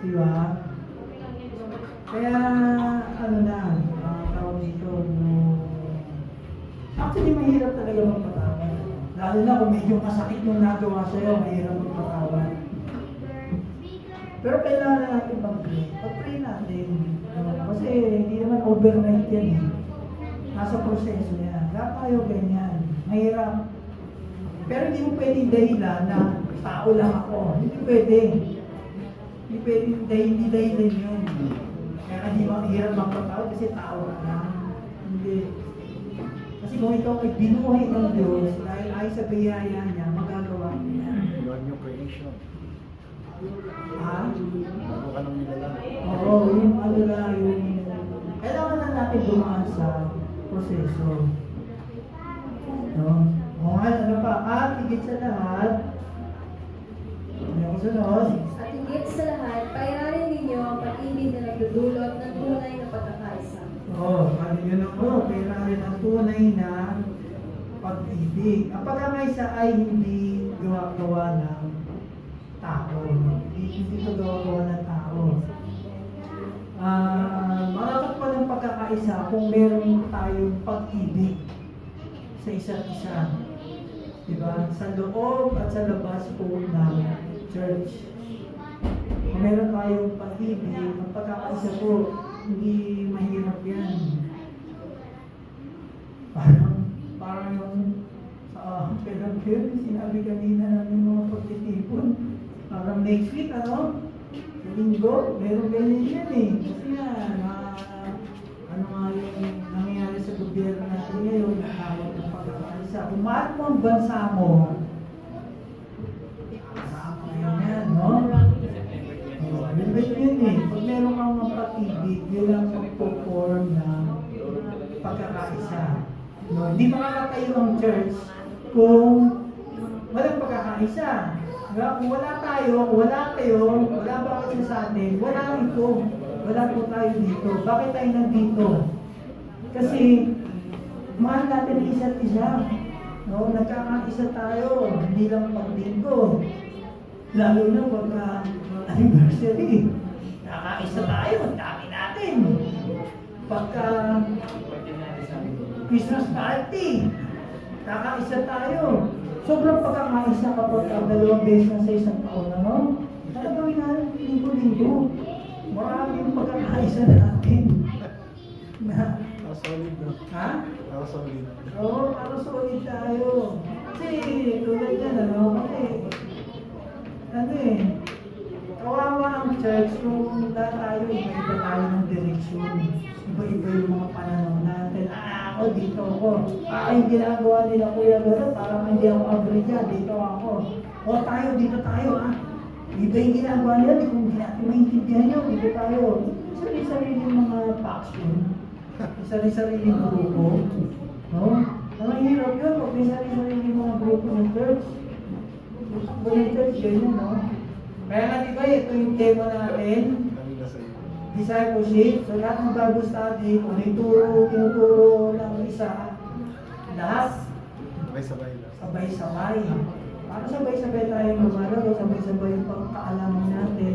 Diba? Kaya, ano na, tawag dito, actually, mahirap talaga magpatawad. Lalo na kung medyo masakit yung nagawa sa'yo, mahirap magpatawad. Pero kailangan natin mag-pray. Pag-pray natin. Kasi hindi naman overnight yan eh. Nasa proseso yan. Lahat tayo ganyan. Mahirap. Pero hindi mo pwedeng dahilan na tao lang ako. Hindi pwede. Hindi pwedeng dahilan yun. Kaya hindi mahirap magpatawad kasi tao ka lang. Hindi. Kasi kung ikaw ay binuhay ng Diyos, dahil ay sa biyaya niya, magagawa niya. Lord yung creation. Ha? Bago ka nang nilalang. Oo, yung ano lang, yung... Kailangan na natin dumaan sa proseso. No? O nga, ano pa? At higit sa lahat, ano yung sunod? At higit sa lahat, pairanin ninyo ang pag-ibig na nagdudulot ng tunay na pagkakaisa. Oo, ano yun ako? Kailangan ang tunay na pag-ibig. Ang pagkakaisa ay hindi gawa-gawa ng tao. Hindi ito gawa-gawa ng tao. Makakatwa ng pagkakaisa kung meron tayong pag-ibig sa isa't isa. Diba? Sa loob at sa labas po ng church. Kung meron tayong pag-ibig, ang pagkakaisa po, hindi mahirap yan. Parang yung kailan sinabi kanina namin mga pagtitipon. Parang next week, ano? Sa linggo, meron ganyan yan eh. Kasi yan, ano nga yung nangyayari sa gobyerno natin ngayon, nakawag ng pagkakaisa. Kung mahal mo ang bansa mo, yan, no? Yun eh. Pag meron kang pag-ibig, yun ang magpo-form ng pagkakaisa. No? Hindi makakatayo ang church kung walang pagkakaisa. Diba? Kung wala tayo, wala kayo, wala bawat isa sa atin, wala ito. Wala po tayo dito. Bakit tayo nandito? Kasi mahal natin ang isa't isa. No? Nagkakaisa tayo, hindi lang paglinggo. Lalo na pagka anniversary. Nakaisa tayo, ang dami natin. Pagka Christmas party, nakaisa tayo. Sobrang pagkakaisa kapag dalawang beses na sa isang taon, ano? Gawin natin linggo-linggo. Maraming pagkakaisa natin. Solid, no? Ha? Solid. Oo, para solid tayo. Kasi tulad yan, ano? Kasi ano eh, kawawa ang church kung tayo, iba-iba tayo ng direksyon. Iba-iba yung mga pananaw natin. Ako, dito ako. Yung ginagawa nila Kuya Garo, parang hindi ako agree dyan, dito ako. O tayo, dito tayo Iba yung ginagawa nila, di kung natin maintindihan nyo, dito tayo. Sarili-sariling mga faction. Sarili-sariling grupo. No? Ang hirap yun, pag may sarili-sariling mga grupo ng church. Buong church, yun, no? Kaya nga diba, ito yung tema natin, discipleship. So lahat ng Bible study, kung tinuturo ng isa, lahat Sabay-sabay lang. sabay-sabay. Para sabay-sabay tayong gumalaw, sabay-sabay yung pagkaalaman natin.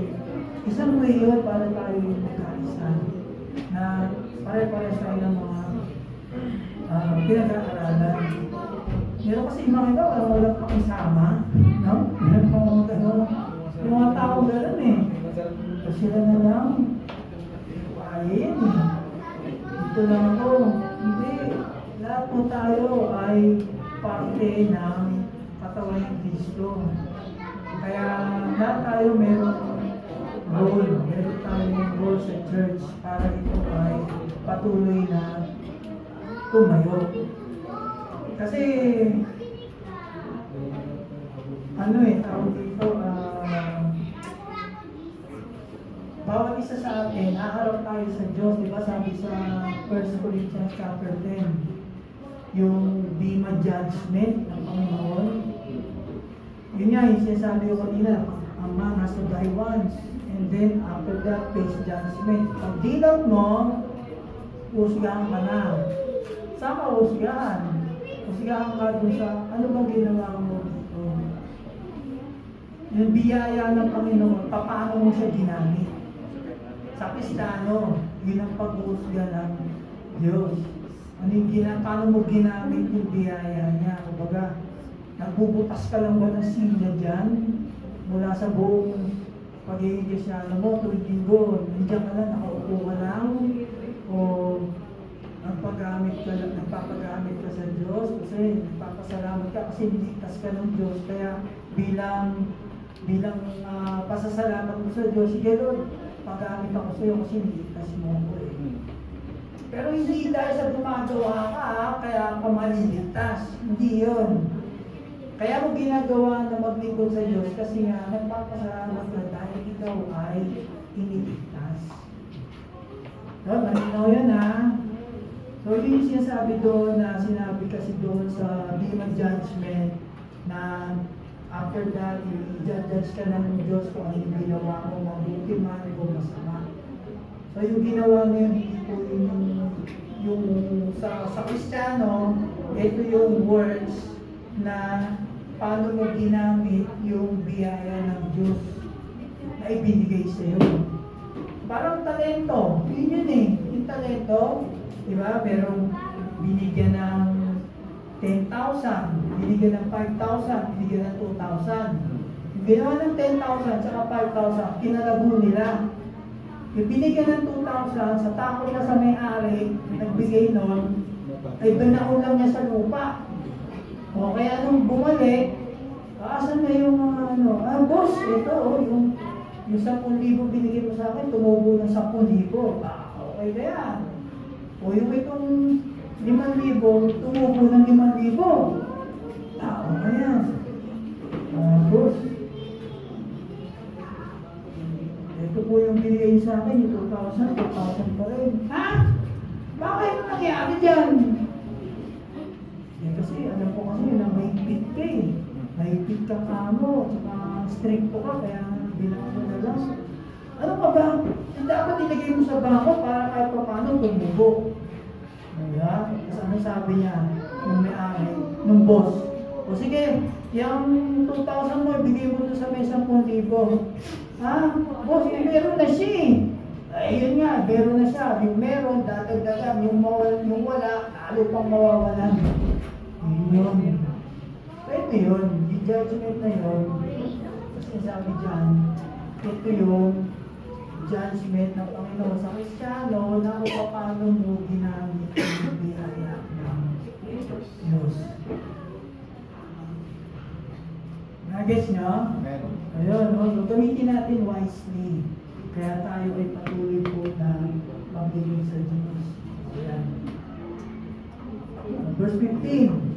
Isang way yun para tayo yung magkaisa. Na pare-pares tayo ng mga pinag-aaralan. Meron kasi yung mga iba, walang pakisama. No? Meron pa mga gano'n. Yung mga tao gano'n eh. So sila na lang. Ayun eh. Dito lang ako. Hindi. Lahat po tayo ay parte ng katawan ng Kristo. Kaya lahat tayo meron role. Meron tayong role sa church para ito ay patuloy na tumayo. Kasi ano eh, tawag dito, bawat isa sa atin, haharap tayo sa Diyos, di ba? Sabi sa 1 Corinthians chapter 10, yung Bema judgment ng Panginoon. Yun nga, yung sinasabi ko kanina, ang man has to die once, and then after that, face judgment. Pag dilaw mo, husgahan ka na. Saan ka husgahan? Husgahan ka doon sa, ano bang ginawa mo dito? Yung biyaya ng Panginoon, paano mo siya ginamit? Sa Kristiyano, yun ang pag-uusga ng Diyos. Ano yung paano mo ginamit yung biyaya niya? Kumbaga, nagbubutas ka lang ba ng silya dyan? Mula sa buong pagiging Kristiyano mo, tuwing linggo, nandiyan ka lang, nakaupo ka lang, o nagpapagamit ka sa Diyos, kasi nagpapasalamat ka, kasi niligtas ka ng Diyos, kaya bilang pasasalamat mo sa Diyos, sige Lord, pag-gamit ako sa iyo kasi niligtas mo ako eh. Pero hindi dahil sa gumagawa ka, kaya ka maliligtas. Hindi yun. Kaya mo ginagawa na maglingkod sa Diyos kasi nga nagpapasalamat ka dahil ikaw ay iniligtas. So, malinaw yan ha. So, yun yung sinasabi doon na sinabi kasi doon sa Demon Judgment na after that, i-judge ka ng Diyos kung ano yung ginawa mo, mabuti man o masama. So, yung ginawa mo yun, hindi po yung sa Kristiyano, ito yung words na paano mo ginamit yung biyaya ng Diyos na ibinigay sa iyo. Parang talento, yun eh, yung talento, di ba? Pero binigyan ng 10,000, binigyan ng 5,000, binigyan ng 2,000. Yung ginawa ng 10,000 saka 5,000, kinalago nila. Yung binigyan ng 2,000, sa takot na sa may-ari, nagbigay nun, ay binaulang niya sa lupa. O kaya nung bumalik, asan na yung mga boss, ito yung 10,000 binigay mo sa akin, tumubo ng 10,000. Okay na yan. O yung itong 5,000, tumubo ng 5,000. Okay yan. Boss, ito po yung binigay niyo sa akin, yung 2,000 pa rin. Ha? Bakit ano nangyari dyan? Kasi alam ko kasi na mahigpit ka eh. Mahigpit ka kamo, tsaka stricto ka, kaya bilang ko na lang. Ano ka ba? Dapat ilagay mo sa bangko para kahit pa paano tumubo. Kaya, kasi ano sabi niya, nung may-ari, nung boss. O sige, yung 2,000 mo, ibigay mo doon sa may 10,000. Ha? Boss, meron na siya eh. Ayun nga, meron na siya. Yung meron, dagdagan. Yung wala, lalo pang mawawalan. Yun. Pwede yun. Yung judgment na yun. Kasi sabi dyan, ito yung judgment ng Panginoon sa Kristiyano na kung paano mo ginamit yung biyaya ng Diyos. Nagets nyo? Ayun, so gamitin natin wisely. Kaya tayo ay patuloy po na pagdiling sa Diyos. Ayan. Verse 15.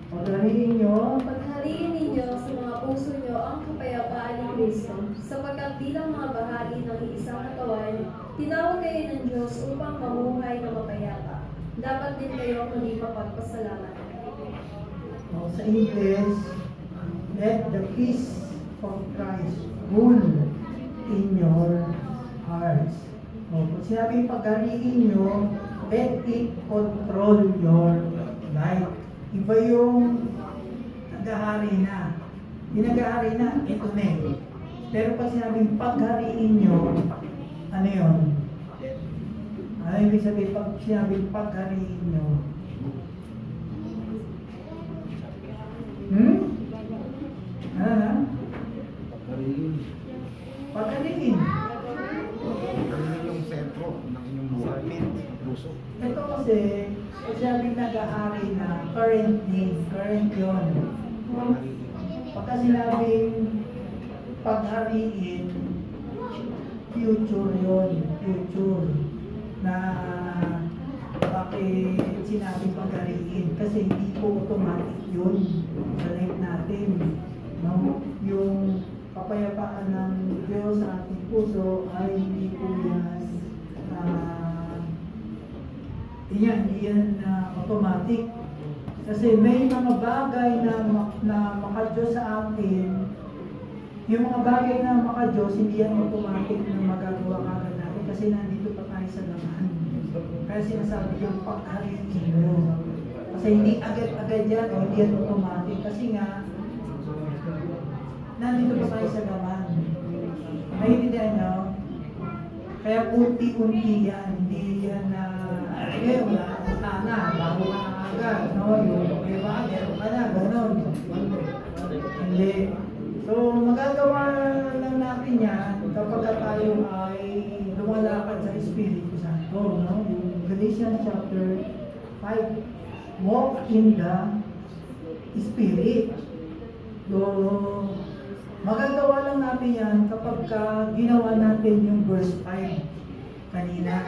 Paghariin ninyo sa mga puso nyo ang kapayapaan ni Kristo, sapagkat bilang mga bahagi ng iisang katawan, tinawag kayo ng Diyos upang mamuhay na mapayapa. Dapat din kayo maging mapagpasalamat. Sa English, let the peace of Christ rule in your hearts. Kung sinabing paghariin nyo, let it control your life. Iba yung naghahari na. Yung naghahari na, ito na eh. Pero pag sinabing paghariin nyo, ano yun? Ano ibig sabihin pag sinabing paghariin nyo? Ano na? Paghariin. Paghariin yung sentro ng inyong buhay. Puso. Ito kasi, sinabing nag-ahari na, current yun. Pagka sinabing paghariin, future yun, future. Na bakit sinabing paghariin? Kasi hindi po automatic yun sa life natin. No? Yung kapayapaan ng Diyos sa ating puso ay hindi po yan hindi yan automatic. Kasi may mga bagay na maka-Diyos sa atin, yung mga bagay na maka-Diyos, hindi yan automatic na magagawa kagad natin kasi nandito pa tayo sa laman. Kaya Kaya sinasabi yung pagkaringin mo. Kasi hindi agad-agad yan o hindi yan automatic. Kasi nga, nandito pa tayo sa laman. Naiintindihan nyo? Kaya unti-unti yan. Hindi yan na, wala na, bago ka na agad. No? Yung iba, meron ka na, gano'n. Hindi. So, magagawa lang natin yan kapag tayo ay lumalakad sa Espiritu Santo. No? Yung Galatians chapter 5. Walk in the Spirit. So, magagawa lang natin yan kapag ginawa natin yung verse 5 kanina.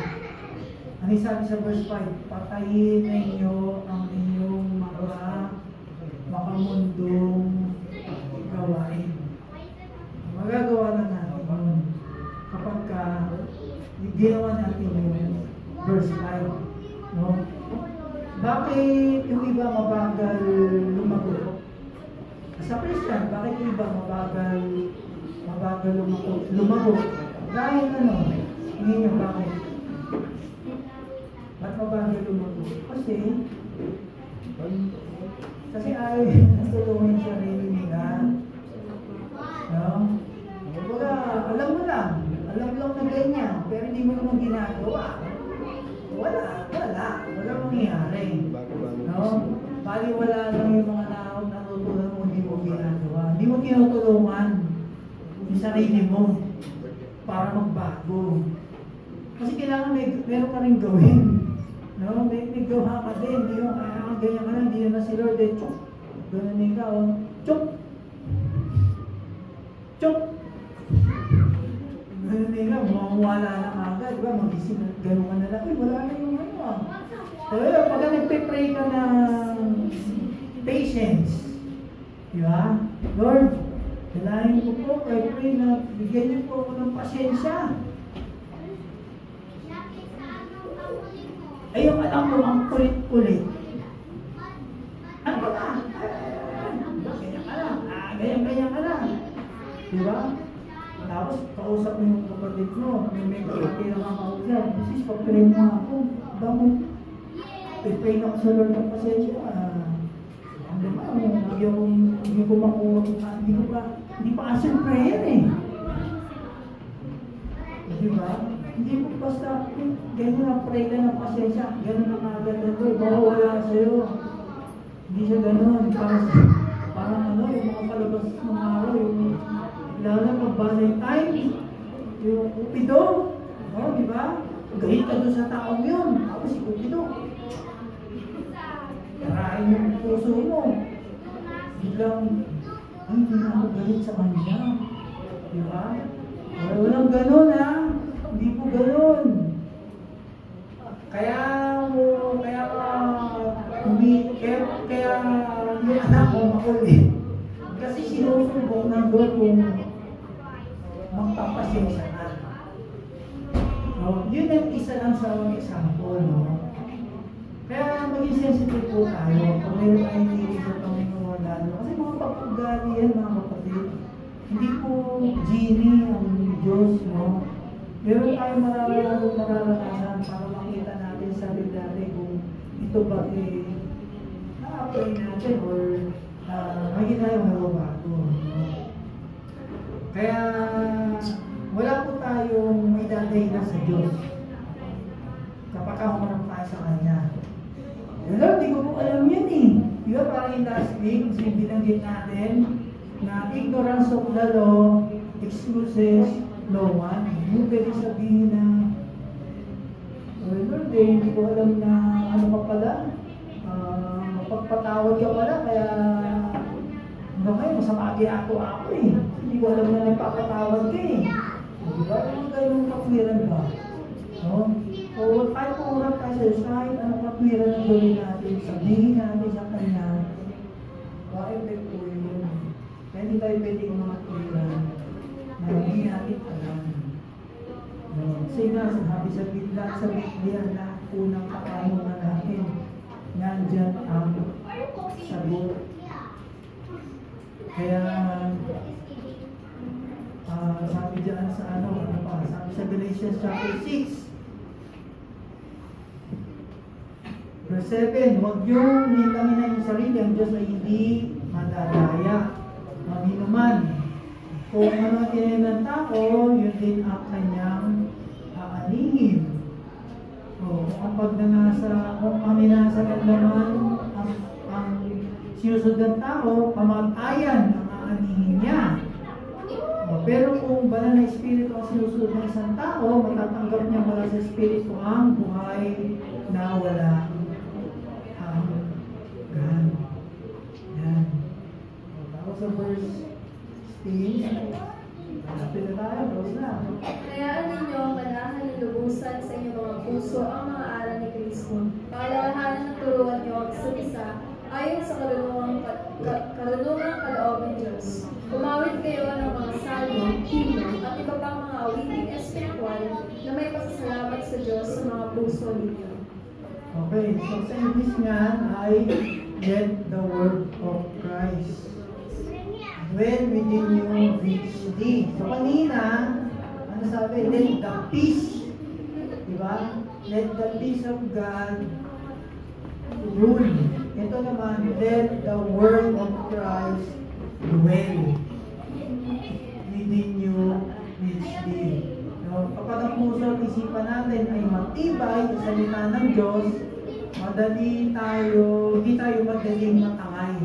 Ano sabi sa verse 5? Patayin ninyo ang inyong mga makamundong gawain. Magagawa lang natin yun kapag ginawa natin yung verse 5. No? Bakit yung iba mabagal lumago? Sa Christian, bakit yung iba mabagal lumago? Dahil ano? Hindi nyo bakit? Ba't mabagal lumago? Kasi ayaw natulungan yung sarili nila. No? Wala, alam mo lang na ganyan, pero hindi mo naman ginagawa. Wala mangyayari. No? Bali wala lang yung mga natutunan mo, hindi mo ginagawa. Hindi mo tinutulungan yung sarili mo para magbago. Kasi kailangan meron ka rin gawin. No? May gawa ka din. Hindi yung ganyan ka lang, hindi na si Lord. Chok! Ganun ka, oh. Chok! Chok! Ganun ka, mawawala na agad. Diba? Magising na, ganun ka na lang. Wala na yung ano ah. Pero pag nagpe-pray ka ng patience, di ba? Lord, kailangan ko po, I pray na bigyan niyo po ako ng pasyensya. Ay, yung alam mo, ang kulit-kulit. Ano ba ka? Ganyan ka lang. Ganyan ka lang. Di ba? Tapos, kausap mo yung kapatid mo. May kapatid na kakausap. Sis, pag-pray mo ako. Damo. I-pray na ako sa Lord ng pasensya. Hindi ko makuha. Hindi pa answer prayer eh. Di ba? Hindi mo basta, ganyan na pray ka ng pasensya. Ganun ang agad na ito. Baka wala sa'yo. Hindi siya ganun. Parang ano, yung mga palabas ng araw, yung lalo na pag-Valentine, yung Cupido. No, di ba? Gahit ka doon sa taong yun. Ako si Cupido. Karain yung puso mo. Biglang, ay, hindi na ako galit sa kanya. Di ba? Walang ganun ha. Hindi po ganun. Kaya yung anak ko makulit. Kasi sinusubok ng Lord kung magpapasensya na. Yun ang isa lang sa example, no? Kaya maging sensitive po tayo kung meron tayong hilig sa Panginoon lalo. Kasi mga pag-ugali yan, mga kapatid. Hindi po genie ang Diyos, no? Meron tayong mararanasan para makita natin sa bigdate kung ito ba na-apply natin or may tayong nababago. No? Kaya wala po tayong may dadahilan sa Diyos kapag humarap tayo sa Kanya. Lord, di ko po alam yan eh. Di ba parang yung last week, binanggit natin na ignorance of the law excuses no one. Yung pwede sabihin na Lord, hindi ko alam na ano ka pala. Pagpatawad ka pala, kaya masama ako eh. Hindi ko alam na nagpapatawad ka eh. Di ba? Ano ganun kapwiran ba? No? So, kahit pumurap tayo sa Diyos, kahit anong kapwiran ang gawin natin, sabihin natin sa Kanya, effect po yun. Kaya hindi tayo pwedeng mga kapwiran na hindi natin alam. No? Kasi nasabi sa Biblia na unang katanungan natin, nandyan ang sagot. Kaya, sabi dyan sa sabi sa Galatians chapter 6, Verse 7, huwag niyong nitangin yung sarili, ang Diyos ay hindi madadaya. Maginuman, kung ano ang tinayin ng tao, yun din ang kanyang aanihin. Kung ang minasagan naman ang sinusod ng tao, kamatayan ang aanihin niya. Pero kung banal na espiritu ang sinusunod ng isang tao, matatanggap niya mula sa espiritu ang buhay na wala hanggan. Yan. Tapos sa verse 16, malapit na tayo, close na. Hayaan ninyo manahan ng lubusan sa inyong mga puso ang mga aral ni Kristo. Paalalahanan ng turuan niyo ang isa't isa ayon sa karunungang kaloob ng Diyos. Umawit kayo ng mga salmo, himno, at iba pang mga awiting espiritual na may pasasalamat sa Diyos sa mga puso ninyo. Okay, so sa English nga ay let the word of Christ dwell within you richly. So kanina, ano sabi? Let the peace, diba? Let the peace of God rule. Ito naman, let the word of Christ dwell within you richly. No? Kapag ang puso at isipan natin ay matibay sa salita ng Diyos, hindi tayo madaling matangay.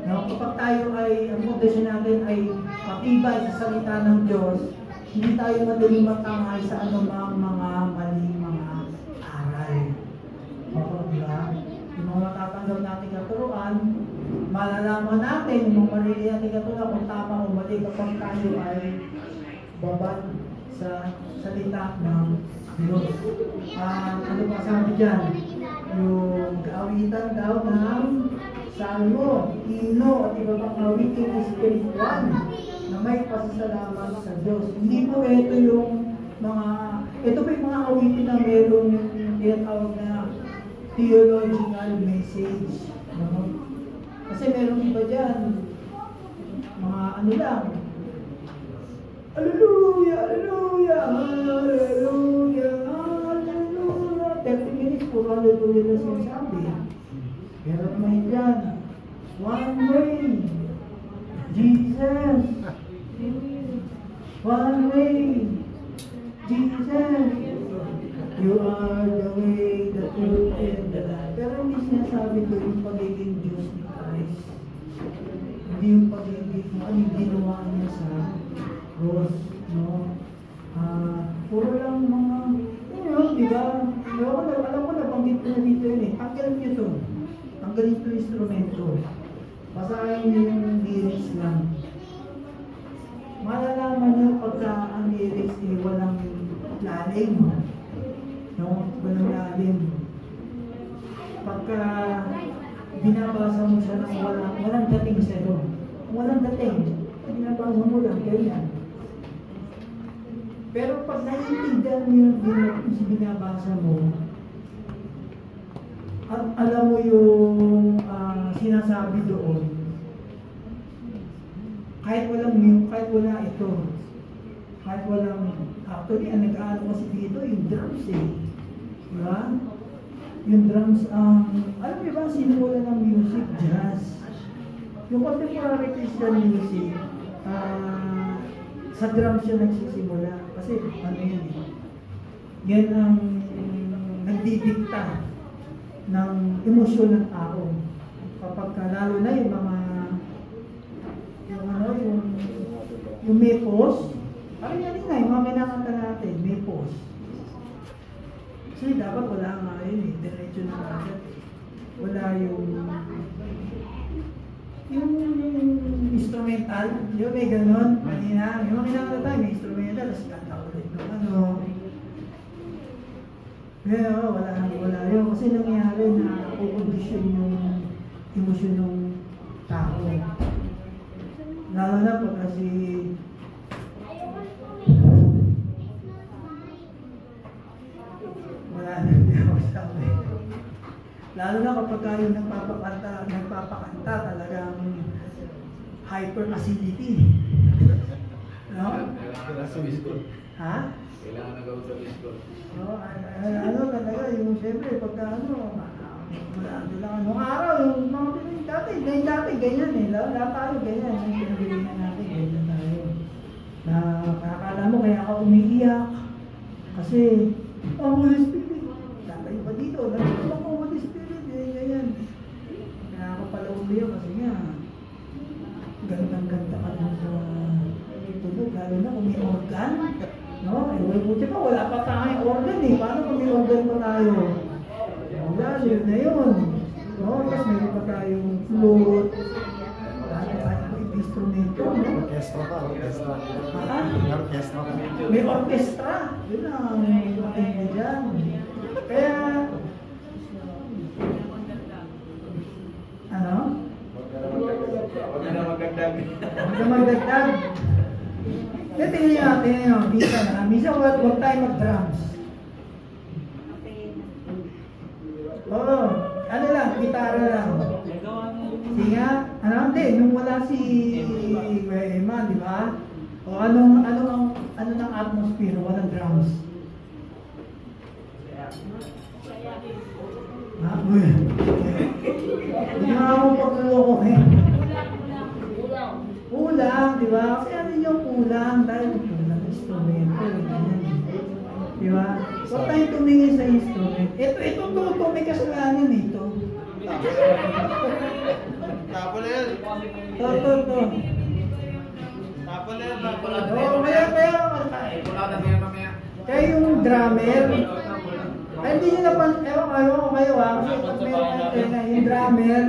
No? Kapag tayo ay, ang pundasyon natin ay matibay sa salita ng Diyos, hindi tayo madaling matangay sa anumang mga maling mga aral. Oo, diba? Yung mga matatanggap natin katuruan, malalaman natin yung mga marili natin katuruan kung tama o mali kapag tayo ay babad sa salita ng Diyos. Ano pa sabi dyan? Yung kaawitan daw ng salmo, himno, at iba pang awiting espiritual na may pasasalamat sa Diyos. Hindi po ito yung ito po yung mga awitin na meron yung tinatawag na theological message. No? Kasi meron iba dyan, mga ano lang, Hallelujah, Hallelujah, Hallelujah, Hallelujah. 30 minutes po, Hallelujah na sinasabi. Pero may dyan, one way, Jesus. One way, Jesus. You are the way, the truth, and the life. Pero hindi sinasabi ko yung pagiging Diyos ni Christ. Hindi yung pagiging, yung ginawa niya sa cross, no? Puro lang mga, di ba? Alam ko na, banggit ko na dito yun eh. Tanggalin niyo ito. Tanggalin ito yung instrumento. Basahin niyo yung lyrics lang. Malalaman niyo pagka ang lyrics eh walang lalim. No? Walang lalim. Pagka binabasa mo siya ng walang dating sa'yo. Walang dating. Binabasa mo lang, ganyan. Pero pag naiintindihan mo yung binabasa mo, at alam mo yung sinasabi doon, kahit wala ito, kahit walang, actually, ang nag-aano kasi dito, yung drums eh. Diba? Yung drums, alam mo ba, sinimula ng music, jazz. Yung contemporary Christian music, sa drums siya nagsisimula. Kasi, ano yan eh. Yan ang nagdidikta ng emosyon ng tao. Kapag lalo na yung mga yung may pause, parang yan nga, yung mga minakanta natin, may pause. Kasi dapat wala nga yun eh, diretso na agad. Wala yung instrumental, yung may ganon, kanina, yung mga minakanta tayo, may instrumental, tapos kanta ulit ng ano. Pero wala yun, kasi nangyari na kukondisyon yung emosyon ng tao. Lalo na po kasi wala na, hindi ako sabi. Lalo na kapag kayo nagpapakanta talagang hyper acidity. No? Ha? Kailangan na gawin sa disco. No, ano talaga, yung siyempre, pagka Nung araw, yung mga Pinoy dati, ganyan eh. Lahat tayo ganyan. Yung pinagalingan natin, ganyan tayo. Na nakakala mo, kaya ako umiiyak. Kasi, Holy Spirit. Tatay pa dito, nandito ako, Holy Spirit. Ganyan. Kaya ako pala umiiyak kasi nga, gandang-ganda ka lang sa tulog. Lalo na kung may organ. No? Buti pa, wala pa tayong organ eh. Paano kung may organ pa tayo? Wala, yun na yun. No? Tapos meron pa tayong flute. Dahil tayong instrumento, no? Orkestra pa, orkestra. Ha? May orkestra pa. May orkestra. Yun ang matindi dyan. Kaya, ano? Huwag na magdagdag. Huwag na magdagdag. Kaya tingnan nyo, minsan na. Minsan huwag tayo mag-drums. Oo, ano lang, gitara lang. Sige, ano, hindi, nung wala si Emma, di ba? O ano ng atmosphere, walang drums. Ha? Uy. Hindi nga akong pagluloko eh. Kulang, di ba? Kasi ano yung kulang? Dahil kulang instrumento. Di ba? Huwag tayong tumingin sa instrument. Ito, may kasalanan ito. Tapo na yan. Ito. Tapo na yan. Oo, kaya yung drummer, ay hindi nyo napan, ewan ko kayo kasi pag meron antena, yung drummer,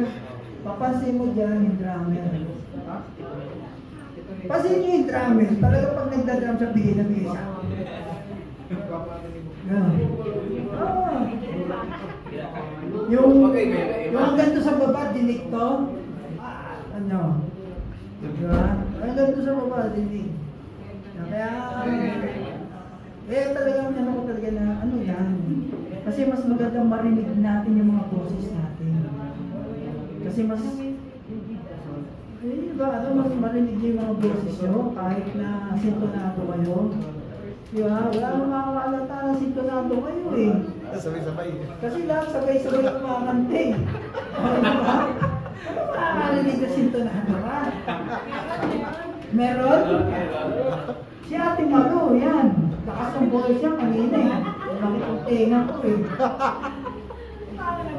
papansin mo dyan yung drummer. Pasin nyo yung drummer, talaga pag nagda-drum siya, bigay na bigay siya. Ganun. Oo. Yung ganito sa baba, dinig to, ano? Diba? Ang ganito sa baba, dinig. Kaya talagang ano ko talaga na ano yan. Kasi mas magandang marinig natin yung mga boses natin. Kasi mas diba, mas marinig yung mga boses nyo kahit na sintonado kayo. Diba? Wala nang makakalata na sintonado kayo eh. Sabay-sabay. Kasi lahat sabay-sabay kumakante eh. Diba? Ano makakarinig na sintonado ka? Meron? Si Ate Malu, yan. Lakas ng boses niya kanina eh. Bakit ang tenga ko eh.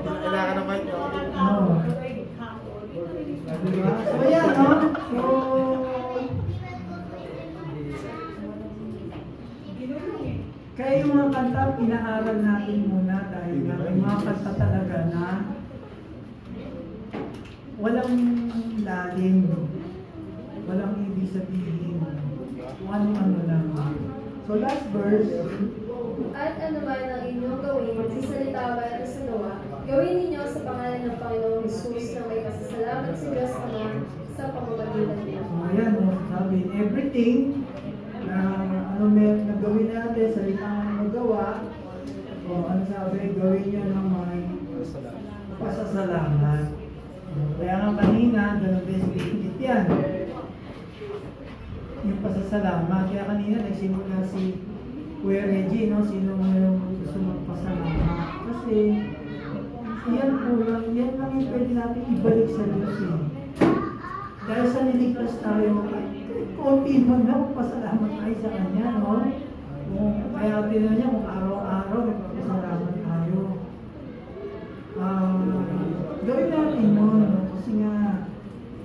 Kailangan naman yun. Oo. Diba? So yan, no? So, kaya yung mga kanta, inaaral natin muna dahil nga may mga kanta talaga na walang lalim, walang ibig sabihin, kung ano lang. So last verse, At ano man ang inyong gawin, magsasalita ba ito sa gawa, gawin ninyo sa pangalan ng Panginoong Jesus na may pasasalamat sa Diyos Ama sa pamamagitan niya. so ayan, no, sabi, everything na na gawin natin, salitaan magawa, o ano sabi, gawin nyo ng may pasasalamat. Kaya nga kanina, ganun din binigit yan. Yung pasasalamat. Kaya kanina nagsimula si Kuya Reggie, no? Sino yung gusto magpasalamat. Kasi yan po lang, yan lang yung pwede natin ibalik sa Diyos eh. Dahil sa niligtas tayo, konti man na magpasalamat tayo sa Kanya, no? Kaya tinan niya kung araw-araw nagpapasalamat tayo. Gawin natin mo, no? Kasi nga,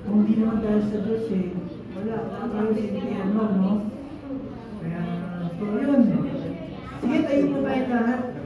kung hindi naman dahil sa Diyos eh, wala tayo sa impyerno, no? Kaya, so yun. Sige, tayo po tayo lahat.